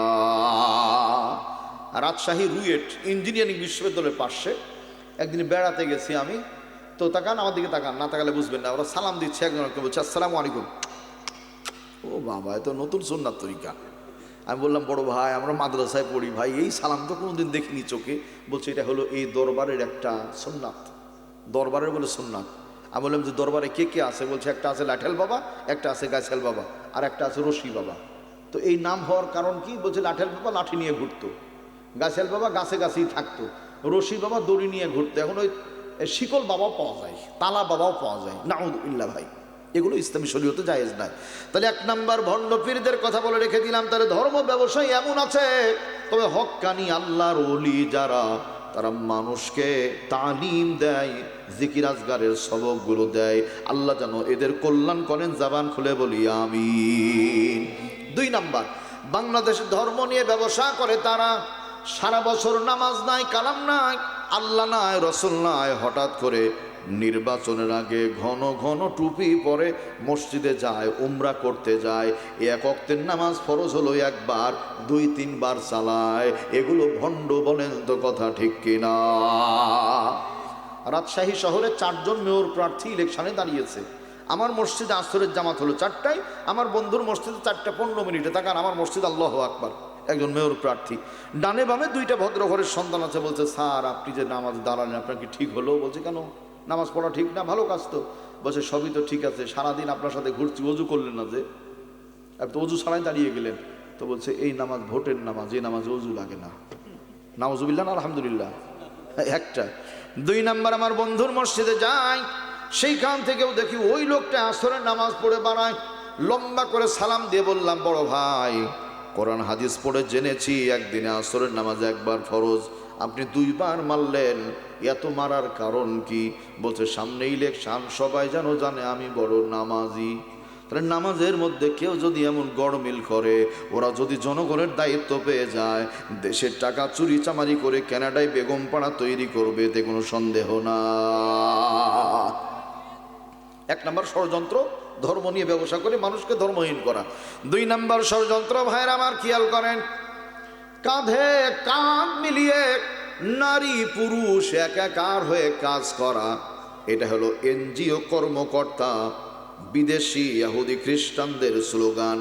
রাজশাহী রুয়েট ইঞ্জিনিয়ারিং বিশ্ববিদ্যালয়ের পাশে একদিন বেড়াতে গেছি আমি। তো তাকান, আমার দিকে তাকান, না তাকালে বুঝবেন না। ওরা সালাম দিচ্ছে, একজনকে বলছে আসসালামু আলাইকুম। ও বাবা, এ তো নতুন সুন্নাত তরিকা। আমি বললাম বড় ভাই, আমরা মাদ্রাসায় পড়ি ভাই, এই সালাম তো কোনোদিন দেখিনি চোখে। বলছে এটা হলো এই দরবারের একটা সুন্নাত, দরবারের বলে সুন্নাত। আমি বললাম যে দরবারে কে কে আছে? বলছে একটা আছে লাঠেল বাবা, একটা আছে গাছেল বাবা, আর একটা আছে রশি বাবা। তো এই নাম হওয়ার কারণ কি? বলছে লাঠেল বাবা লাঠি নিয়ে ঘুরতো, গাছেল বাবা গাছে গাছেই থাকতো, রশি বাবা দড়ি নিয়ে ঘুরতো। এখন ওই শিকল বাবাও পাওয়া যায়, তালা বাবাও পাওয়া যায়। নাউযুবিল্লাহ ভাই, এগুলো ইসলামী শরীয়তে জায়েজ নাই। তাহলে 1 নাম্বার ভণ্ড পীরদের কথা বলে রেখে দিলাম। তাহলে ধর্ম ব্যবসায়ী এমন আছে, তবে হক্কানি আল্লাহর ওলি যারা, তারা মানুষকে তালিম দেয়, জিকির আজগারের সবকগুলো দেয়। আল্লাহ যেন এদের কল্যাণ করেন। জবান খুলে বলি আমিন। 2 নাম্বার, বাংলাদেশে ধর্ম নিয়ে ব্যবসা করে তারা। সারা বছর নামাজ নাই, কালাম নাই, আল্লাহ নাই, রসুল নাই। হঠাৎ করে নির্বাচনের আগে ঘন ঘন টুপি পরে মসজিদে যায়, উমরা করতে যায়। এক ওয়াক্তের নামাজ ফরজ হলো একবার, 2-3 বার চালায়। এগুলো ভণ্ড। বলেন তো কথা ঠিক কিনা? রাজশাহী শহরে 4 জন মেয়র প্রার্থী ইলেকশনে দাঁড়িয়েছে। আমার মসজিদে আসরের জামাত হলো 4টায়, আমার বন্ধুর মসজিদে 4:15 তাকান, আমার মসজিদ আল্লাহু আকবার। একজন মেয়র প্রার্থী, ডানে বামে 2টা ভদ্র ঘরের সন্তান আছে। বলছে স্যার, আপনি যে নামাজ দাঁড়ালেন আপনার কি ঠিক হলো? বলছে কেন, নামাজ পড়া ঠিক না? ভালো কাজ তো। বলছে সবই তো ঠিক আছে, সারাদিন আপনার সাথে ঘুরছি, অজু করলেন না যে? আপনি তো অজু ছাড়াই দাঁড়িয়ে গেলেন। তো বলছে এই নামাজ ভোটের নামাজ, এই নামাজে অজু লাগে না। নাউযুবিল্লাহ না আলহামদুলিল্লাহ? একটা। 2 নাম্বার, আমার বন্ধুর মসজিদে যাই, সেইখান থেকেও দেখি ওই লোকটা আসরের নামাজ পড়ে বাড়ায়। লম্বা করে সালাম দিয়ে বললাম বড় ভাই, কোরআন হাদিস পড়ে জেনেছি একদিনে আসরের নামাজ একবার ফরজ, আপনি 2 বার মারলেন, এত মারার কারণ কি? বলছে সামনে ইলেকশন, সবাই যেন জানে আমি বড় নামাজি। তাহলে নামাজের মধ্যে কেউ যদি এমন গড়মিল করে, ওরা যদি জনগণের দায়িত্ব পেয়ে যায়, দেশের টাকা চুরি চামারি করে কানাডায় বেগম পাড়া তৈরি করবে, এতে কোনো সন্দেহ না। 1 নাম্বার ষড়যন্ত্র, ধর্ম নিয়ে ব্যবসা করে মানুষকে ধর্মহীন করা। 2 নাম্বার ষড়যন্ত্র, ভাইয়ের আমার খেয়াল করেন, কাঁধে কাঁধ মিলিয়ে নারী পুরুষ একাকার হয়ে কাজ করা। এটা হলো এনজিও কর্মকর্তা, বিদেশি ইহুদি খ্রিস্টানদের স্লোগান।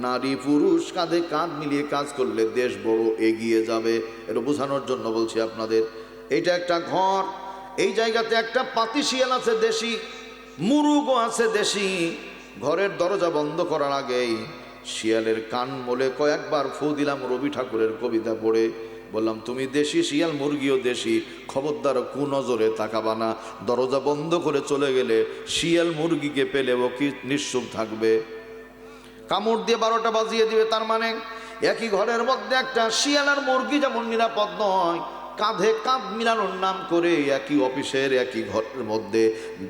নারী পুরুষ কাঁধে কাঁধ মিলিয়ে কাজ করলে দেশ বড় এগিয়ে যাবে। এটা বোঝানোর জন্য বলছি আপনাদের। এটা একটা ঘর, এই জায়গাতে একটা পাতি শিয়াল আছে দেশি, মুরুগও আছে দেশি। ঘরের দরজা বন্ধ করার আগেই শিয়ালের কান মোলে কয়েকবার ফু দিলাম রবি ঠাকুরের কবিতা পড়ে। বললাম তুমি দেশি শিয়াল, মুরগিও দেশি, খবরদার কুনজরে তাকাবা না। দরজা বন্ধ করে চলে গেলে শিয়াল মুরগিকে পেলে ও কি নিশ্চুপ থাকবে? কামড় দিয়ে 12টা বাজিয়ে দিবে। তার মানে একই ঘরের মধ্যে একটা শিয়াল আর মুরগি যেমন নিরাপদ নয়, কাঁধে কাঁধ মিলানোর নাম করে একই অফিসের একই ঘরের মধ্যে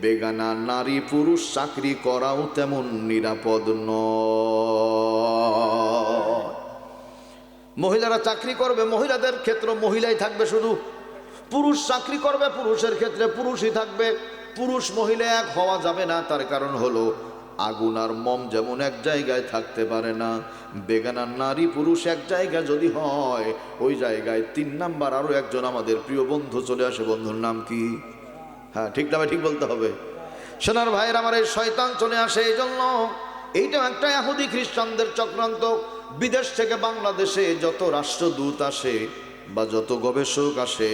বেগানা নারী পুরুষ চাকরি করাও তেমন নিরাপদ নয়। মহিলারা চাকরি করবে, মহিলাদের ক্ষেত্রে মহিলাই থাকবে শুধু। পুরুষ চাকরি করবে, পুরুষের ক্ষেত্রে পুরুষই থাকবে। পুরুষ মহিলা এক হওয়া যাবে না। তার কারণ হলো আগুন আর মম যেমন এক জায়গায় থাকতে পারে না, বেগানা নারী পুরুষ এক জায়গায় যদি হয়, ওই জায়গায় 3 নাম্বার আরো একজন আমাদের প্রিয় বন্ধু চলে আসে। বন্ধুর নাম কি? হ্যাঁ, ঠিক না ভাই? ঠিক বলতে হবে। সোনার ভাইয়ের আমার, এই শয়তান চলে আসে। এই জন্য এইটা একটা ইহুদি খ্রিস্টানদের চক্রান্ত। বিদেশ থেকে বাংলাদেশে যত রাষ্ট্রদূত আসে বা যত গবেষক আসে,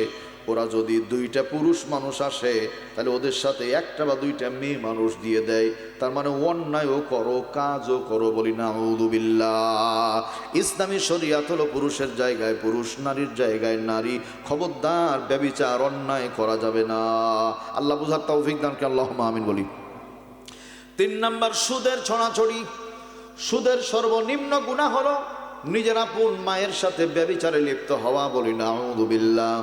ওরা যদি 2টা পুরুষ মানুষ আসে, তাহলে ওদের সাথে 1টা বা 2টা মেয়ে মানুষ দিয়ে দেয়। তার মানে অন্যায়ও করো, কাজও করো। বলি নাউযুবিল্লাহ। ইসলামী শরিয়াত হলো পুরুষের জায়গায় পুরুষ, নারীর জায়গায় নারী। খবরদার ব্যভিচার, অন্যায় করা যাবে না। আল্লাহ বুঝার তৌফিক দান করে আল্লাহুম্মা আমিন বলি। 3 নাম্বার, সুদের ছড়াছড়ি। সুদের সর্বনিম্ন গুনাহ হলো নিজের আপন মায়ের সাথে ব্যভিচারে লিপ্ত হওয়া, বলি নাউযু বিল্লাহ।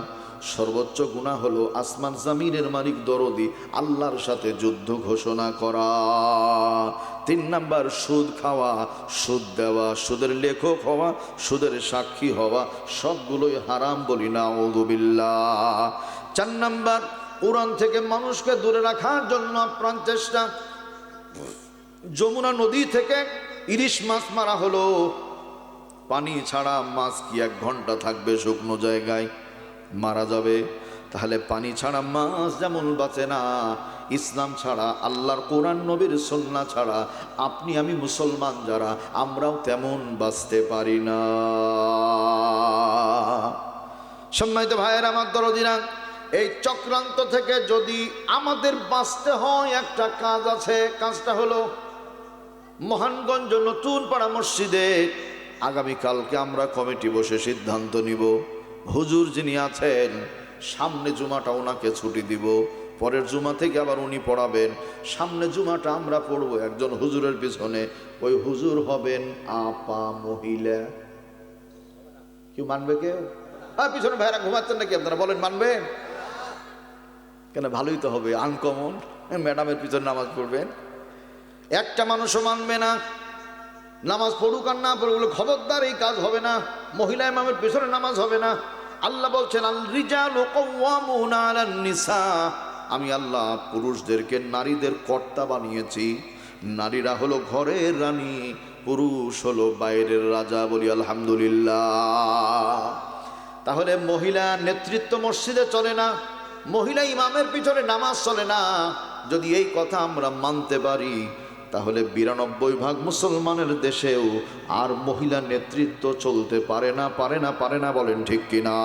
সর্বোচ্চ গুনাহ হলো আসমান জামিনের মালিক দরদি আল্লাহর সাথে যুদ্ধ ঘোষণা করা। 3 নাম্বার সুদ খাওয়া, সুদ দেওয়া, সুদের লেখক হওয়া, সুদের সাক্ষী হওয়া, সবগুলোই হারাম, বলি নাউযু বিল্লাহ। 4 নাম্বার কোরআন থেকে মানুষকে দূরে রাখার জন্য আপ্রাণ চেষ্টা। যমুনা নদী থেকে ইলিশ মাছ মারা হলো, পানি ছাড়া মাছ কি 1 ঘন্টা থাকবে শুকনো জায়গায়? মারা যাবে। তাহলে পানি ছাড়া মাছ যেমন বাঁচে না, ইসলাম ছাড়া, আল্লাহর কোরআন নবীর সুন্নাহ ছাড়া আপনি আমি মুসলমান যারা, আমরাও তেমন বাঁচতে পারি না। সম্মানিত ভাইয়ের আমার দরদিরা, এই চক্রান্ত থেকে যদি আমাদের বাঁচতে হয়, একটা কাজ আছে। কাজটা হলো মহানগঞ্জ নতুন পাড়া মসজিদে আগামীকালকে আমরা কমিটি বসে সিদ্ধান্ত নিব, হুজুর যিনি আছেন সামনে জুমাটা ওনাকে ছুটি দিব, পরের জুমা থেকে আবার উনি পড়াবেন, সামনে জুমাটা আমরা পড়বো একজন হুজুরের পিছনে। ওই হুজুর হবেন আপা মহিলা। কেউ মানবে? কেউ? পিছনে ভাইরা ঘুমাচ্ছেন নাকি আপনারা? বলেন মানবেন? কেন, ভালোই তো হবে, আনকমন। ম্যাডামের পিছনে নামাজ পড়বেন, একটা মানুষও মানবে না। নামাজ পড়ুক আর না পড়ুক, খবরদার এই কাজ হবে না। মহিলা ইমামের পিছনে নামাজ হবে না। আল্লাহ বলছেন আল রিজালু কাওয়ামুনা আলান নিসা, আমি আল্লাহ পুরুষদেরকে নারীদের কর্তা বানিয়েছি। নারীরা হলো ঘরের রানী, পুরুষ হলো বাইরের রাজা, বলি আলহামদুলিল্লাহ। তাহলে মহিলা নেতৃত্ব মসজিদে চলে না, মহিলা ইমামের পিছনে নামাজ চলে না। যদি এই কথা আমরা মানতে পারি, তাহলে 92 ভাগ মুসলমানের দেশেও আর মহিলা নেতৃত্ব চলতে পারে না, পারে না, পারে না, বলেন ঠিক কিনা?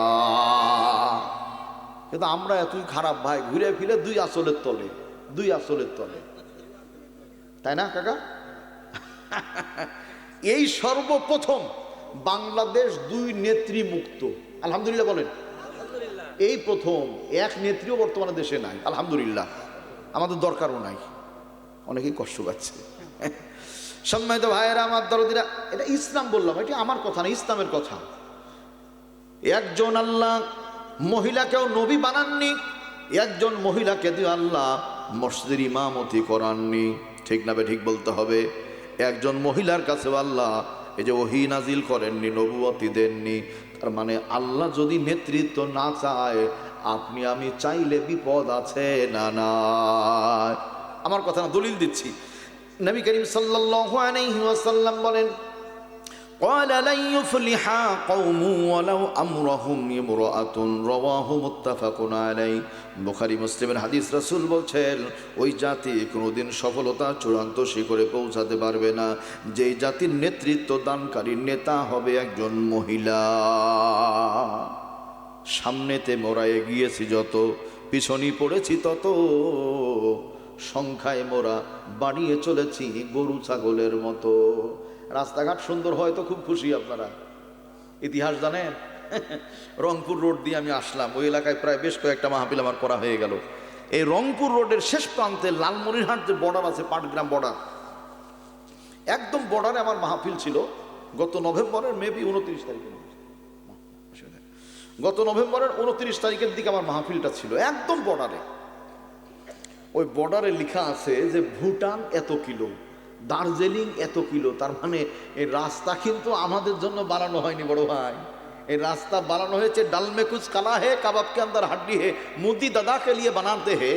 কিন্তু আমরা এতই খারাপ ভাই, ঘুরে ফিরে 2 আসলের তলে, 2 আসলের তলে, তাই না কাকা? এই সর্বপ্রথম বাংলাদেশ 2 নেত্রী মুক্ত, আলহামদুলিল্লাহ বলেন। এই প্রথম, 1 নেত্রীও বর্তমানে দেশে নাই, আলহামদুলিল্লাহ। আমাদের দরকারও নাই, অনেকেই কষ্ট পাচ্ছে। সম্মানিত ভাইয়েরা আমার দরদিরা, এটা ইসলাম বললাম, এটা আমার কথা না, ইসলামের কথা। একজন আল্লাহ মহিলাকেও নবী বানাননি, একজন মহিলাকে দিয়ে আল্লাহ মসজিদের ইমামতি করাননি, ঠিক না? ঠিক বলতে হবে। একজন মহিলার কাছেও আল্লাহ এই যে ওহী নাজিল করেননি, নবুয়তি দেননি। তার মানে আল্লাহ যদি নেতৃত্ব না চায়, আপনি আমি চাইলে বিপদ আছে না? না, আমার কথা না, দলিল দিচ্ছি। নবী করিম সাল্লাল্লাহু আলাইহি ওয়াসাল্লাম বলেন, ক্বালা লা ইউফলিহা কওমু ওয়ালাউ আমরাহুম ইমরাআতুন, রাওয়াহু মুত্তাফাকুন আলাইহি। বুখারী মুসলিমের হাদিস। রাসূল বলছেন, ওই জাতি কোনোদিন সফলতা চূড়ান্ত শিখরে পৌঁছাতে পারবে না যেই জাতির নেতৃত্ব দানকারী নেতা হবে একজন মহিলা। সামনেতে মোরা এগিয়েছি যত, পিছনই পড়েছি তত, সংখ্যায় মোরা বাড়িয়ে চলেছি গরু ছাগলের মতো। রাস্তাঘাট সুন্দর হয় তো খুব খুশি আপনারা। ইতিহাস জানেন? রংপুর রোড দিয়ে আমি আসলাম, ওই এলাকায় প্রায় বেশ কয়েকটা মাহফিল আমার করা হয়ে গেল। এই রংপুর রোডের শেষ প্রান্তে লালমনিরহাট যে বর্ডার আছে, পাটগ্রাম বর্ডার, একদম বর্ডারে আমার মাহফিল ছিল গত নভেম্বরের মেবি 29 তারিখে। গত নভেম্বরের 29 তারিখের দিকে আমার মাহফিলটা ছিল একদম বর্ডারে। ওই বর্ডারে লেখা আছে যে ভুটান এত কিলো, দার্জিলিং এত কিলো। তার মানে এই রাস্তা কিন্তু আমাদের জন্য বানানো হয়নি বড় ভাই, এই রাস্তা বানানো হয়েছে ডালমে কুছ কালা হে কাবাব কে আন্দার হাড্ডি হে, মোদি দাদা কে লিয়ে বানাতে হে।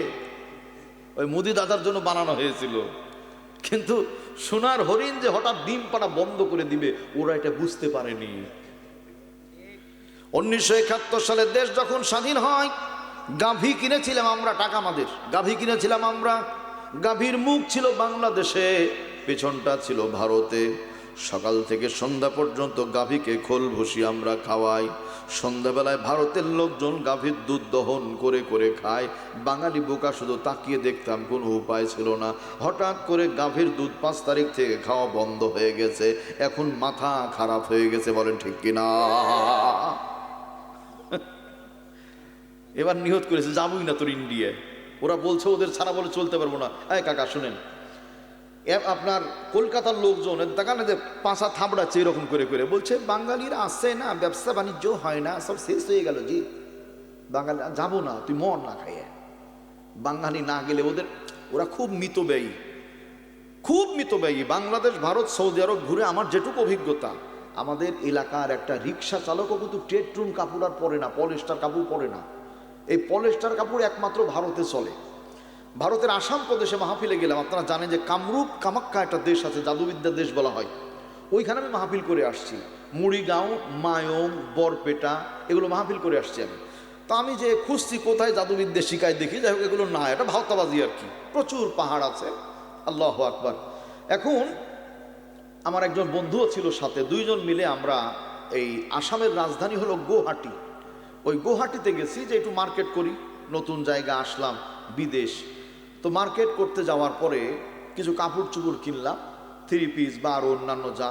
ওই মোদি দাদার জন্য বানানো হয়েছিল। কিন্তু সোনার হরিণ যে হঠাৎ ডিম পাড়া বন্ধ করে দিবে, ওরা এটা বুঝতে পারেনি। 1971 সালে দেশ যখন স্বাধীন হয়, গাভী কিনেছিলাম আমরা, টাকা আমাদের, গাভী কিনেছিলাম আমরা। গাভীর মুখ ছিল বাংলাদেশে, পেছনটা ছিল ভারতে। সকাল থেকে সন্ধ্যা পর্যন্ত গাভীকে খোল ভুসি আমরা খাওয়াই। সন্ধ্যাবেলায় ভারতের লোকজন গাভীর দুধ দহন করে করে খায়। বাঙালি বোকা শুধু তাকিয়ে দেখতাম, কোনো উপায় ছিল না। হঠাৎ করে গাভীর দুধ 5 তারিখ থেকে খাওয়া বন্ধ হয়ে গেছে। এখন মাথা খারাপ হয়ে গেছে, বলেন ঠিক কিনা? এবার নিয়ত করেছে যাবই না তোর ইন্ডিয়ায়। ওরা বলছে ওদের ছাড়া বলে চলতে পারবো না। এই কাকা শুনেন, আপনার কলকাতার লোকজন দেখানে যে পাঁচা থাবড়াচ্ছে এরকম করে করে, বলছে বাঙালিরা আসছে না, ব্যবসা বাণিজ্য হয় না, সব শেষ হয়ে গেল জি, বাঙালি যাবো না, তুই মর না খাইয়ে। বাঙালি না গেলে ওরা খুব মিতব্যয়ী, খুব মিতব্যয়ী। বাংলাদেশ, ভারত, সৌদি আরব ঘুরে আমার যেটুকু অভিজ্ঞতা, আমাদের এলাকার একটা রিক্সা চালকও কিন্তু টেট্রুন কাপড় আর পরে না, পলিস্টার কাপড় পরে না। এই পলিস্টার কাপড় একমাত্র ভারতে চলে। ভারতের আসাম প্রদেশে মাহফিলে গেলাম, আপনারা জানেন যে কামরূপ কামাখ্যা একটা দেশ আছে, জাদুবিদ্যার দেশ বলা হয়, ওইখানে আমি মাহফিল করে আসছি। মুড়িগাঁও, মায়ং, বরপেটা এগুলো মাহফিল করে আসছি আমি। তো আমি যে খুঁজছি কোথায় জাদুবিদ্যা শিখায়, দেখি যাই হোক এগুলো না, এটা ভাওতাবাজি আর কি, প্রচুর পাহাড় আছে, আল্লাহু আকবার। এখন আমার একজন বন্ধুও ছিল সাথে, দুইজন মিলে আমরা এই আসামের রাজধানী হলো গুয়াহাটি, ওই গুয়াহাটিতে গেছি যে একটু মার্কেট করি, নতুন জায়গা আসলাম, বিদেশ। তো মার্কেট করতে যাওয়ার পরে কিছু কাপড় চুপড় কিনলাম, 3 পিস বা আরও অন্যান্য যা,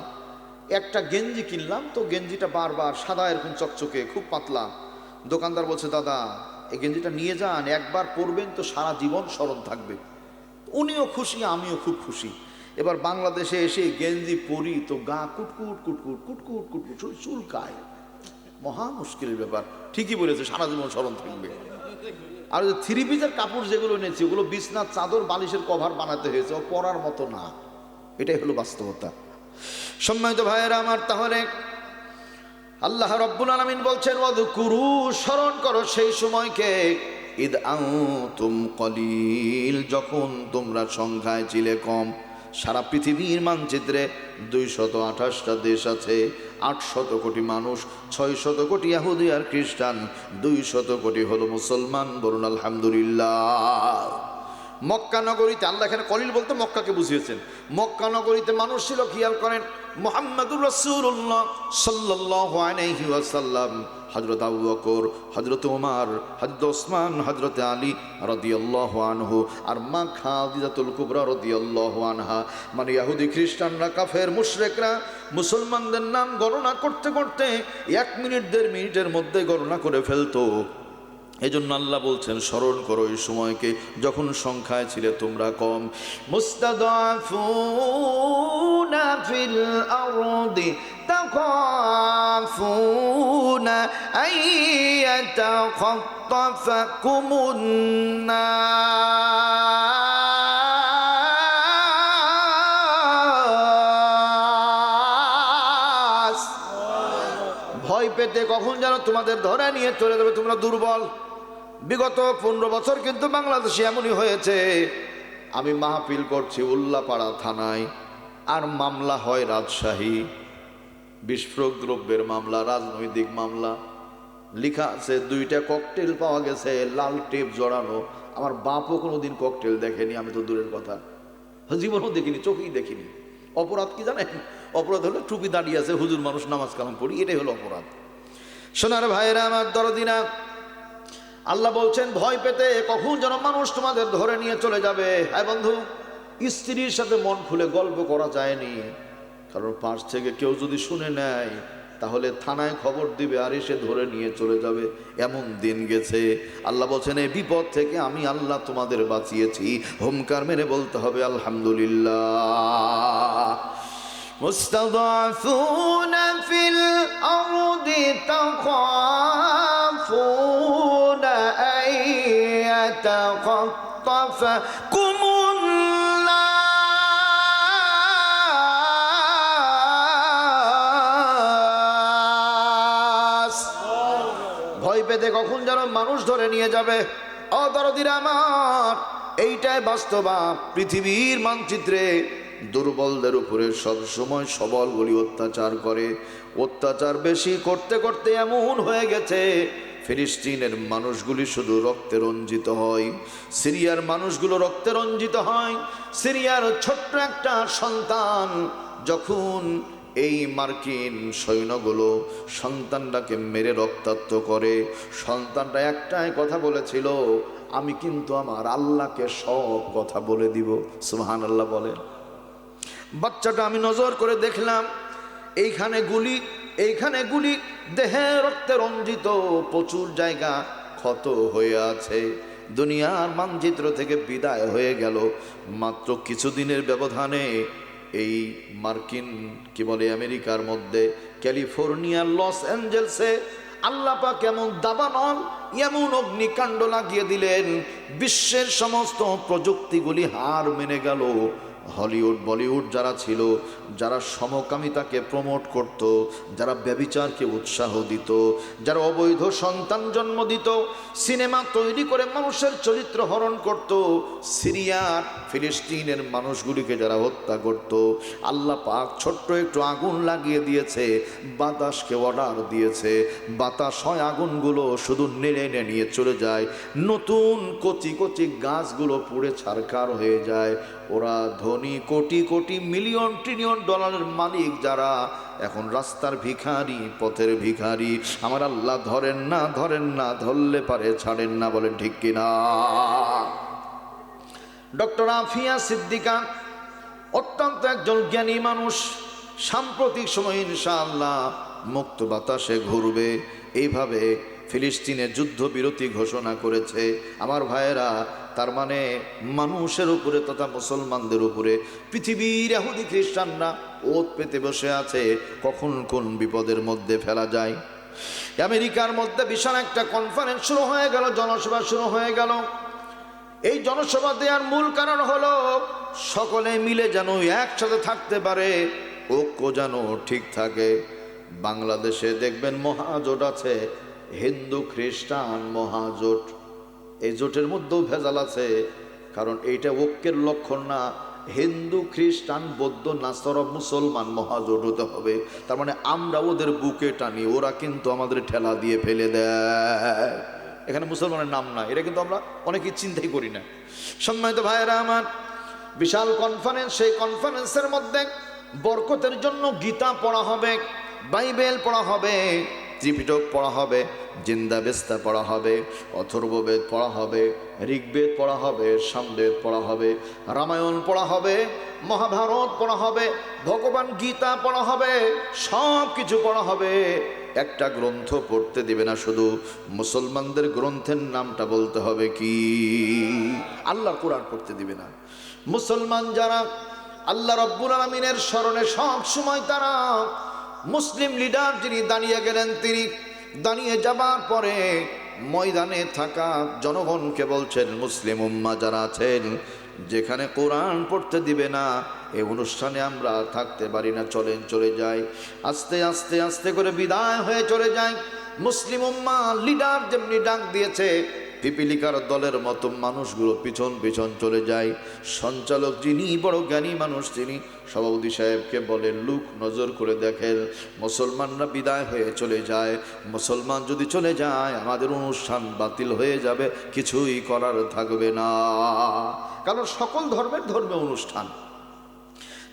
একটা গেঞ্জি কিনলাম। তো গেঞ্জিটা বারবার সাদা এরকম চকচকে, খুব পাতলা। দোকানদার বলছে, দাদা এই গেঞ্জিটা নিয়ে যান, একবার পরবেন তো সারা জীবন স্মরণ থাকবে। উনিও খুশি, আমিও খুব খুশি। এবার বাংলাদেশে এসে গেঞ্জি পরি তো গা কুটকুট কুটকুট কুটকুট কুটকুট চুলকায়, মহা মুশকিলের ব্যাপার। ঠিকই বলেছে, সারা জীবন স্মরণ থাকবে। আর ওই 3 পিসের কাপড় যেগুলো এনেছি ওগুলো বিছনার চাদর বালিশের কভার বানাতে হয়েছে, ও পরার মতো না, এটাই হলো বাস্তবতা। সম্মানিত ভাইয়েরা আমার, তাহলে আল্লাহ রাব্বুল আলামিন বলছেন, ওয়াযকুরু, স্মরণ করো সেই সময়কে, ইদ আনতুম কলিল, যখন তোমরা সংখ্যায় ছিলে কম। সারা পৃথিবীর মানচিত্রে 228টা দেশ আছে, 800 কোটি মানুষ, 600 কোটি ইহুদি আর খ্রিস্টান, 200 কোটি হলো মুসলমান। বলুন আলহামদুলিল্লাহ। মক্কা নগরীতে, আল্লাহ এখানে কলিল বলতে মক্কাকে বুঝিয়েছেন, মক্কা নগরীতে মানুষ ছিল, খেয়াল করেন, মুহাম্মাদুর রাসূলুল্লাহ সাল্লাল্লাহু আলাইহি ওয়াসাল্লাম, হযরত আবু বকর, হযরত ওমর, হযরত ওসমান, হযরত আলী রাদিয়াল্লাহু আনহু, আর মা খাদিজাতুল কুবরা রাদিয়াল্লাহু আনহা। মানে ইহুদি খ্রিস্টানরা, কাফের মুশরিকরা মুসলমানদের নাম গণনা করতে করতে 1 মিনিট 1.5 মিনিটের মধ্যে গণনা করে ফেলতো। এজন্য আল্লাহ বলছেন, স্মরণ করো এই সময়কে যখন সংখ্যায় ছিলে তোমরা কম। মুস্তাদাফুনা ফিল আরদি তাখাফুনা আইয়াতাখাত্তাফাকুমুন নাস, ভয় পেতে কখন যেন তোমাদের ধরে নিয়ে চলে যাবে, তোমরা দুর্বল। বিগত 15 বছর কিন্তু বাংলাদেশে এমনই হয়েছে। আমি মাহফিল করছি উল্লাপাড়া থানায়, আর মামলা হয় রাজশাহী, বিস্ফোরক দ্রব্যের মামলা, রাজনৈতিক মামলা। লেখা আছে 2টা ককটেল পাওয়া গেছে, লাল টেপ জড়ানো। আমার বাপও কোনোদিন ককটেল দেখেনি, আমি তো দূরের কথা, জীবনও দেখিনি, চোখেই দেখিনি। অপরাধ কি জানেন? অপরাধ হলো টুপি দাঁড়িয়ে আছে, হুজুর মানুষ নামাজ কালাম পড়ি, এটাই হলো অপরাধ। সোনার ভাইয়েরা আমার, দরদিনা, আল্লাহ বলছেন ভয় পেতে কখন যেন মানুষ তোমাদের ধরে নিয়ে চলে যাবে। হ্যাঁ বন্ধু, স্ত্রীর সাথে মন খুলে গল্প করা যায়নি, কারণ পাশ থেকে কেউ যদি শুনে নেয় তাহলে থানায় খবর দিবে আর এসে ধরে নিয়ে চলে যাবে, এমন দিন গেছে। আল্লাহ বলছেন এই বিপদ থেকে আমি আল্লাহ তোমাদের বাঁচিয়েছি। হুমকার মেরে বলতে হবে আলহামদুলিল্লাহ। মুস্তাদাফুনা ফিল আরদি তাখাফুনা আইয়াতাখাত্তাফাকুমুন নাস, ভয় পেতে কখন যেন মানুষ ধরে নিয়ে যাবে। ও দরদিরা আমার, এইটাই বাস্তবা। পৃথিবীর মানচিত্রে দুর্বলদের উপরে সবসময় সবলগুলি অত্যাচার করে। অত্যাচার বেশি করতে করতে এমন হয়ে গেছে, ফিলিস্তিনের মানুষগুলি শুধু রক্তে রঞ্জিত হয়, সিরিয়ার মানুষগুলো রক্তে রঞ্জিত হয়। সিরিয়ার ছোট্ট একটা সন্তান যখন এই মার্কিন সৈন্যগুলো সন্তানটাকে মেরে রক্তাক্ত করে, সন্তানটা একটাই কথা বলেছিল, আমি কিন্তু আমার আল্লাহকে সব কথা বলে দিব। সুবহানাল্লাহ বলেন। বাচ্চাটা আমি নজর করে দেখলাম, এইখানে গুলি, এইখানে গুলি, দেহে রক্তে রঞ্জিত, প্রচুর জায়গা ক্ষত হয়ে আছে। দুনিয়ার মানচিত্র থেকে বিদায় হয়ে গেল। মাত্র কিছুদিনের ব্যবধানে এই মার্কিন কি বলে আমেরিকার মধ্যে ক্যালিফোর্নিয়ার লস অ্যাঞ্জেলসে আল্লাহ পাক এমন দাবানল এমন অগ্নিকাণ্ড লাগিয়ে দিলেন, বিশ্বের সমস্ত প্রযুক্তিগুলি হার মেনে গেল। হলিউড বলিউড যারা ছিল, যারা সমকামিতাকে প্রমোট করত, যারা ব্যভিচারকে উৎসাহ দিত, যারা অবৈধ সন্তান জন্ম দিত, সিনেমা তৈরি করে মানুষের চরিত্র হরণ করত, সিরিয়ার ফিলিস্তিনের মানুষগুলিকে যারা হত্যা করত, আল্লাহ পাক ছোট্ট একটু আগুন লাগিয়ে দিয়েছে, বাতাসকে অর্ডার দিয়েছে, বাতাস হয় আগুনগুলো শুধু নেড়ে নিয়ে চলে যায়, নতুন কচি কচি গাছগুলো পুড়ে ছারখার হয়ে যায়। ওরা ধনী কোটি কোটি মিলিয়ন ট্রিলিয়ন ডলারের মালিক যারা এখন রাস্তার ভিখারি, পথের ভিখারি। আমার আল্লাহ ধরেন না, ধরেন না, ধরলে পারে ছাড়েন না, বলেন ঠিক কিনা? ডক্টর আফিয়া সিদ্দিকা অত্যন্ত একজন জ্ঞানী মানুষ, সাম্প্রতিক সময়ে ইনশাআল্লাহ মুক্ত বাতাসে ঘুরবে এইভাবে ফিলিস্তিনে যুদ্ধবিরতি ঘোষণা করেছে। আমার ভাইয়েরা, তার মানে মানুষের উপরে তথা মুসলমানদের উপরে পৃথিবীর ইহুদি খ্রিস্টানরা ওত পেতে বসে আছে, কখন কোন বিপদের মধ্যে ফেলা যায়। আমেরিকার মধ্যে বিশাল একটা কনফারেন্স শুরু হয়ে গেল, জনসভা শুরু হয়ে গেল। এই জনসভা দেওয়ার মূল কারণ হলো সকলে মিলে যেন একসাথে থাকতে পারে, ঐক্য যেন ঠিক থাকে। বাংলাদেশে দেখবেন মহাজোট আছে, হিন্দু খ্রিস্টান মহাজোট। এই জোটের মধ্যেও ভেজাল আছে, কারণ এইটা ঐক্যের লক্ষণ না। হিন্দু খ্রিস্টান বৌদ্ধ নাসরা মুসলমান মহাজোট হতে হবে। তার মানে আমরা ওদের বুকে টানি, ওরা কিন্তু আমাদের ঠেলা দিয়ে ফেলে দেয়। এখানে মুসলমানের নাম না, এটা কিন্তু আমরা অনেকেই চিন্তাই করি না। সম্মানিত ভাইয়েরা আমার, বিশাল কনফারেন্স, সেই কনফারেন্সের মধ্যে বরকতের জন্য গীতা পড়া হবে, বাইবেল পড়া হবে, ত্রিপিটক পড়া হবে, জিন্দাবেস্তা পড়া হবে, অথর্ববেদ পড়া হবে, ঋগ্বেদ পড়া হবে, সামবেদ পড়া হবে, রামায়ণ পড়া হবে, মহাভারত পড়া হবে, ভগবান গীতা পড়া হবে, সব কিছু পড়া হবে। একটা গ্রন্থ পড়তে দিবে না, শুধু মুসলমানদের গ্রন্থের নামটা বলতে হবে কি? আল্লাহর কোরআন পড়তে দিবে না। মুসলমান যারা আল্লাহ রাব্বুল আলামিনের স্মরণে সব সময়, তারা মুসলিম লিডার যিনি দাঁড়িয়ে গেলেন, তিনি দাঁড়িয়ে যাবার পরে ময়দানে থাকা জনগণকে বলছেন, মুসলিম উম্মাহ যারা আছেন, যেখানে কোরআন পড়তে দিবে না এই অনুষ্ঠানে আমরা থাকতে পারি না, চলেন চলে যাই। আস্তে আস্তে আস্তে করে বিদায় হয়ে চলে যায়। মুসলিম উম্মাহ লিডার যেমনি ডাক দিয়েছে, পিপিলিকার দলের মতো মানুষগুলো পিছন পিছন চলে যায়। সঞ্চালক যিনি বড় জ্ঞানী মানুষ, তিনি সভাপতি সাহেবকে বলেন, লুক নজর করে দেখেন, মুসলমানরা বিদায় হয়ে চলে যায়। মুসলমান যদি চলে যায় আমাদের অনুষ্ঠান বাতিল হয়ে যাবে, কিছুই করার থাকবে না, কারণ সকল ধর্মের ধর্মীয় অনুষ্ঠান।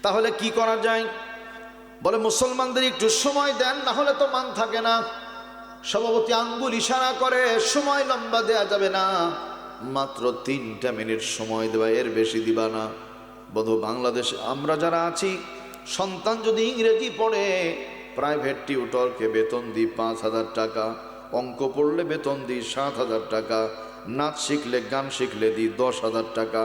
তাহলে কি করা যায়? বলে মুসলমানদের একটু সময় দেন, না হলে তো মান থাকে না। সভাপতি আঙ্গুল ইশারা করে, সময় লম্বা দেয়া যাবে না, মাত্র 3টা মিনিট সময় দেবা, এর বেশি দিবা না। বধু বাংলাদেশে আমরা যারা আছি, সন্তান যদি ইংরেজি পড়ে, প্রাইভেট টিউটরকে বেতন দিই 5,000 টাকা, অঙ্ক পড়লে বেতন দিই 7,000 টাকা, নাচ শিখলে গান শিখলে দিই 10,000 টাকা,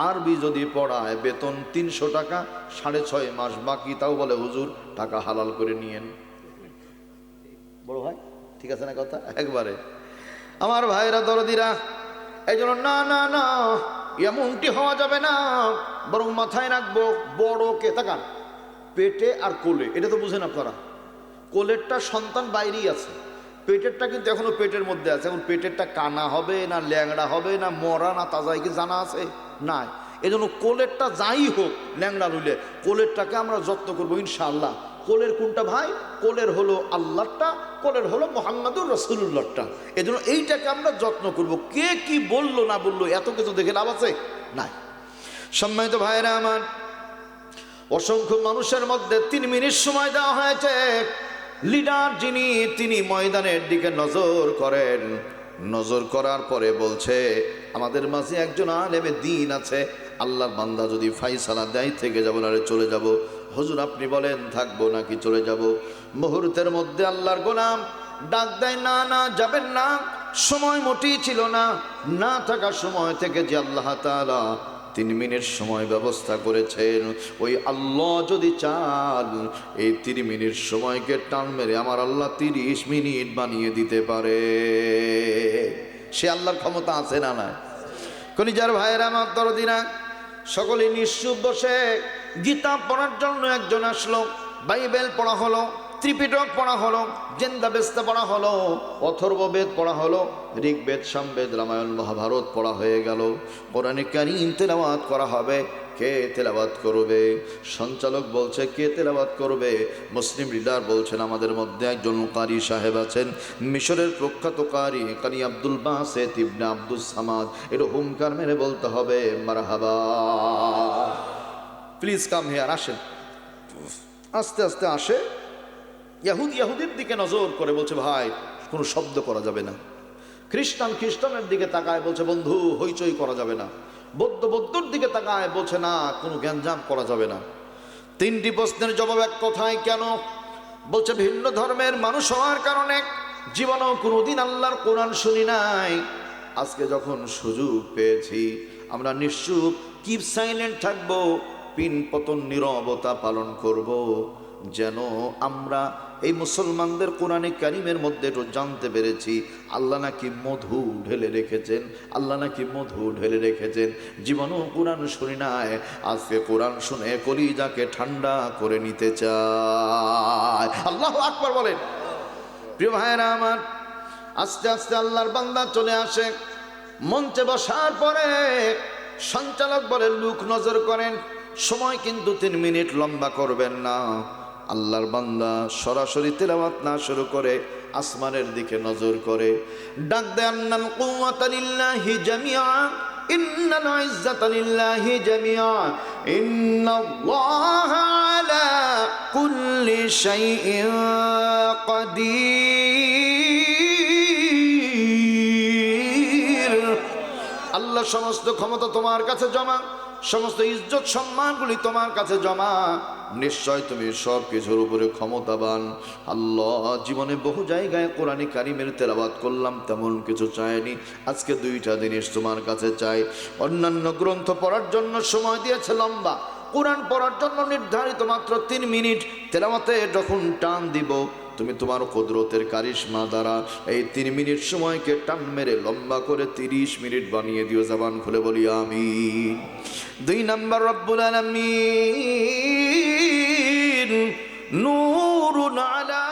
আরবি যদি পড়ায় বেতন 300 টাকা, 6.5 মাস বাকি, তাও বলে হুজুর টাকা হালাল করে নিয়েন। বড় ভাই ঠিক আছে না কথা? একবারে আমার ভাইরা দরদিরা, এই জন্য না না না, এমনটি হওয়া যাবে না। বরং মাথায় রাখবো, বড়কে তাকান, পেটে আর কোলে, এটা তো বুঝেন আপনারা। কোলেরটা সন্তান বাইরেই আছে, পেটেরটা কিন্তু এখনো পেটের মধ্যে আছে। এখন পেটেরটা কানা হবে না ল্যাংড়া হবে না মরা না তাজা, কি জানা আছে? না। এই জন্য কোলেরটা যাই হোক, ল্যাংড়া রইলে কোলেরটাকে আমরা যত্ন করবো ইনশাআল্লাহ। কোলের কোনটা ভাই? কোলের হলো আল্লাহটা, কোলের হলো মুহাম্মাদুর রাসূলুল্লাহটা। এই জন্য এইটাকে আমরা যত্ন করব। কে কি বললো না বললো এত কিছু দেখে লাভ আছে? নাই। সম্মানিত ভাইরা আমার, অসংখ্য মানুষের মধ্যে 3 মিনিট সময় দেওয়া হয়েছে। লিডার যিনি, তিনি ময়দানের দিকে নজর করেন, নজর করার পরে বলছে, আমাদের মাঝে একজন আলেমে দ্বীন আছে, আল্লাহর বান্দা যদি ফাইসালা দেয় থেকে যাবো না চলে যাব। হুজুর আপনি বলেন থাকবো নাকি চলে যাব? মুহূর্তের মধ্যে আল্লাহর গোলাম ডাক দেয়, না না যাবেন না, সময় মোটেই ছিল না, না থাকা সময় থেকে যে আল্লাহ তাআলা 3 মিনিট সময় ব্যবস্থা করেছেন, ওই আল্লাহ যদি চান এই 3 মিনিট সময়কে টান মেরে আমার আল্লাহ 30 মিনিট বানিয়ে দিতে পারে। সে আল্লাহর ক্ষমতা আছে না নাই? কলিজার ভাইয়েরা আমার দরদিনা, সকলে নিশ্চুপ বসে গীতা পড়ার জন্য একজন আসলো। বাইবেল পড়া হলো, ত্রিপিটক পড়া হলো, জেন্দাবেস্তা পড়া হলো, অথর্ববেদ পড়া হলো, ঋগ্বেদ, সামবেদ, রামায়ণ, মহাভারত পড়া হয়ে গেল। কোরআনে কারীম তেলাওয়াত করা হবে। কে তেলাওয়াত করবে? সঞ্চালক বলছে কে তেলাওয়াত করবে? মুসলিম লিডার বলছেন আমাদের মধ্যে একজন কারি সাহেব আছেন, মিশরের প্রখ্যাত কারি আব্দুল বাসেত ইবনে আব্দুস সামাদ। এটা হুঙ্কার মেরে বলতে হবে মারহাবা। প্লিজ কাম হিয়ার, আসেন। আস্তে আস্তে আসে, ইহুদির দিকে নজর করে বলছে ভাই কোনো শব্দ করা যাবে না। খ্রিস্টানের দিকে তাকায় বলছে বন্ধু হইচই করা যাবে না। বৌদ্ধর দিকে তাকায় বলছে না কোনো গ্যাঞ্জাম করা যাবে না। 3টি প্রশ্নের জবাব এক কথায় কেন? বলছে ভিন্ন ধর্মের মানুষ হওয়ার কারণে জীবনেও কোনোদিন আল্লাহর কোরআন শুনি নাই। আজকে যখন সুযোগ পেয়েছি আমরা নিশ্চুপ কিপ সাইলেন্ট থাকবো, পিন পতন নীরবতা পালন করব, যেন আমরা এই মুসলমানদের কোরআনে কারিমের মধ্যে একটু জানতে পেরেছি আল্লাহ নাকি মধু ঢেলে রেখেছেন, আল্লাহ নাকি মধু ঢেলে রেখেছেন। জীবনও কোরআন শুনি নাই, আজকে কোরআন শুনে কলিজাকে ঠান্ডা করে নিতে চায়। আল্লাহু আকবার বলেন। প্রিয় ভাইয়েরা আমার, আস্তে আস্তে আল্লাহর বান্দা চলে আসে। মঞ্চে বসার পরে সঞ্চালক বলে লোক নজর করেন, সময় কিন্তু 3 মিনিট লম্বা করবেন না। আল্লাহর বান্দা সরাসরি তেলাওয়াত না শুরু করে আসমানের দিকে নজর করে ডাক দেয় আন্নাল কুওয়াতা লিল্লাহি জামিআ ইন্নাল ইজ্জাতা লিল্লাহি জামিআ ইন্নাল্লাহা আলা কুল্লি শাইইন কাদির। আল্লাহ সমস্ত ক্ষমতা তোমার কাছে জমা, সমস্ত ইজ্জত সম্মানগুলি তোমার কাছে জমা, নিশ্চয় তুমি সব কিছুর উপরে ক্ষমতাবান। আল্লাহ জীবনে বহু জায়গায় কোরআনে কারিমের তেলাওয়াত করলাম, তেমন কিছু চাইনি, আজকে 2টা জিনিস তোমার কাছে চাই। অন্যান্য গ্রন্থ পড়ার জন্য সময় দিয়েছে লম্বা, কোরআন পড়ার জন্য নির্ধারিত মাত্র 3 মিনিট। তেলাওয়াতে যখন টান দিব তুমি তোমার কুদরতের কারিশমা দ্বারা এই 3 মিনিট সময়কে টান মেরে লম্বা করে 30 মিনিট বানিয়ে দিও। জবান খুলে বলি আমিন। 2 নাম্বার, রব্বুল আলামিন নূরুন আলা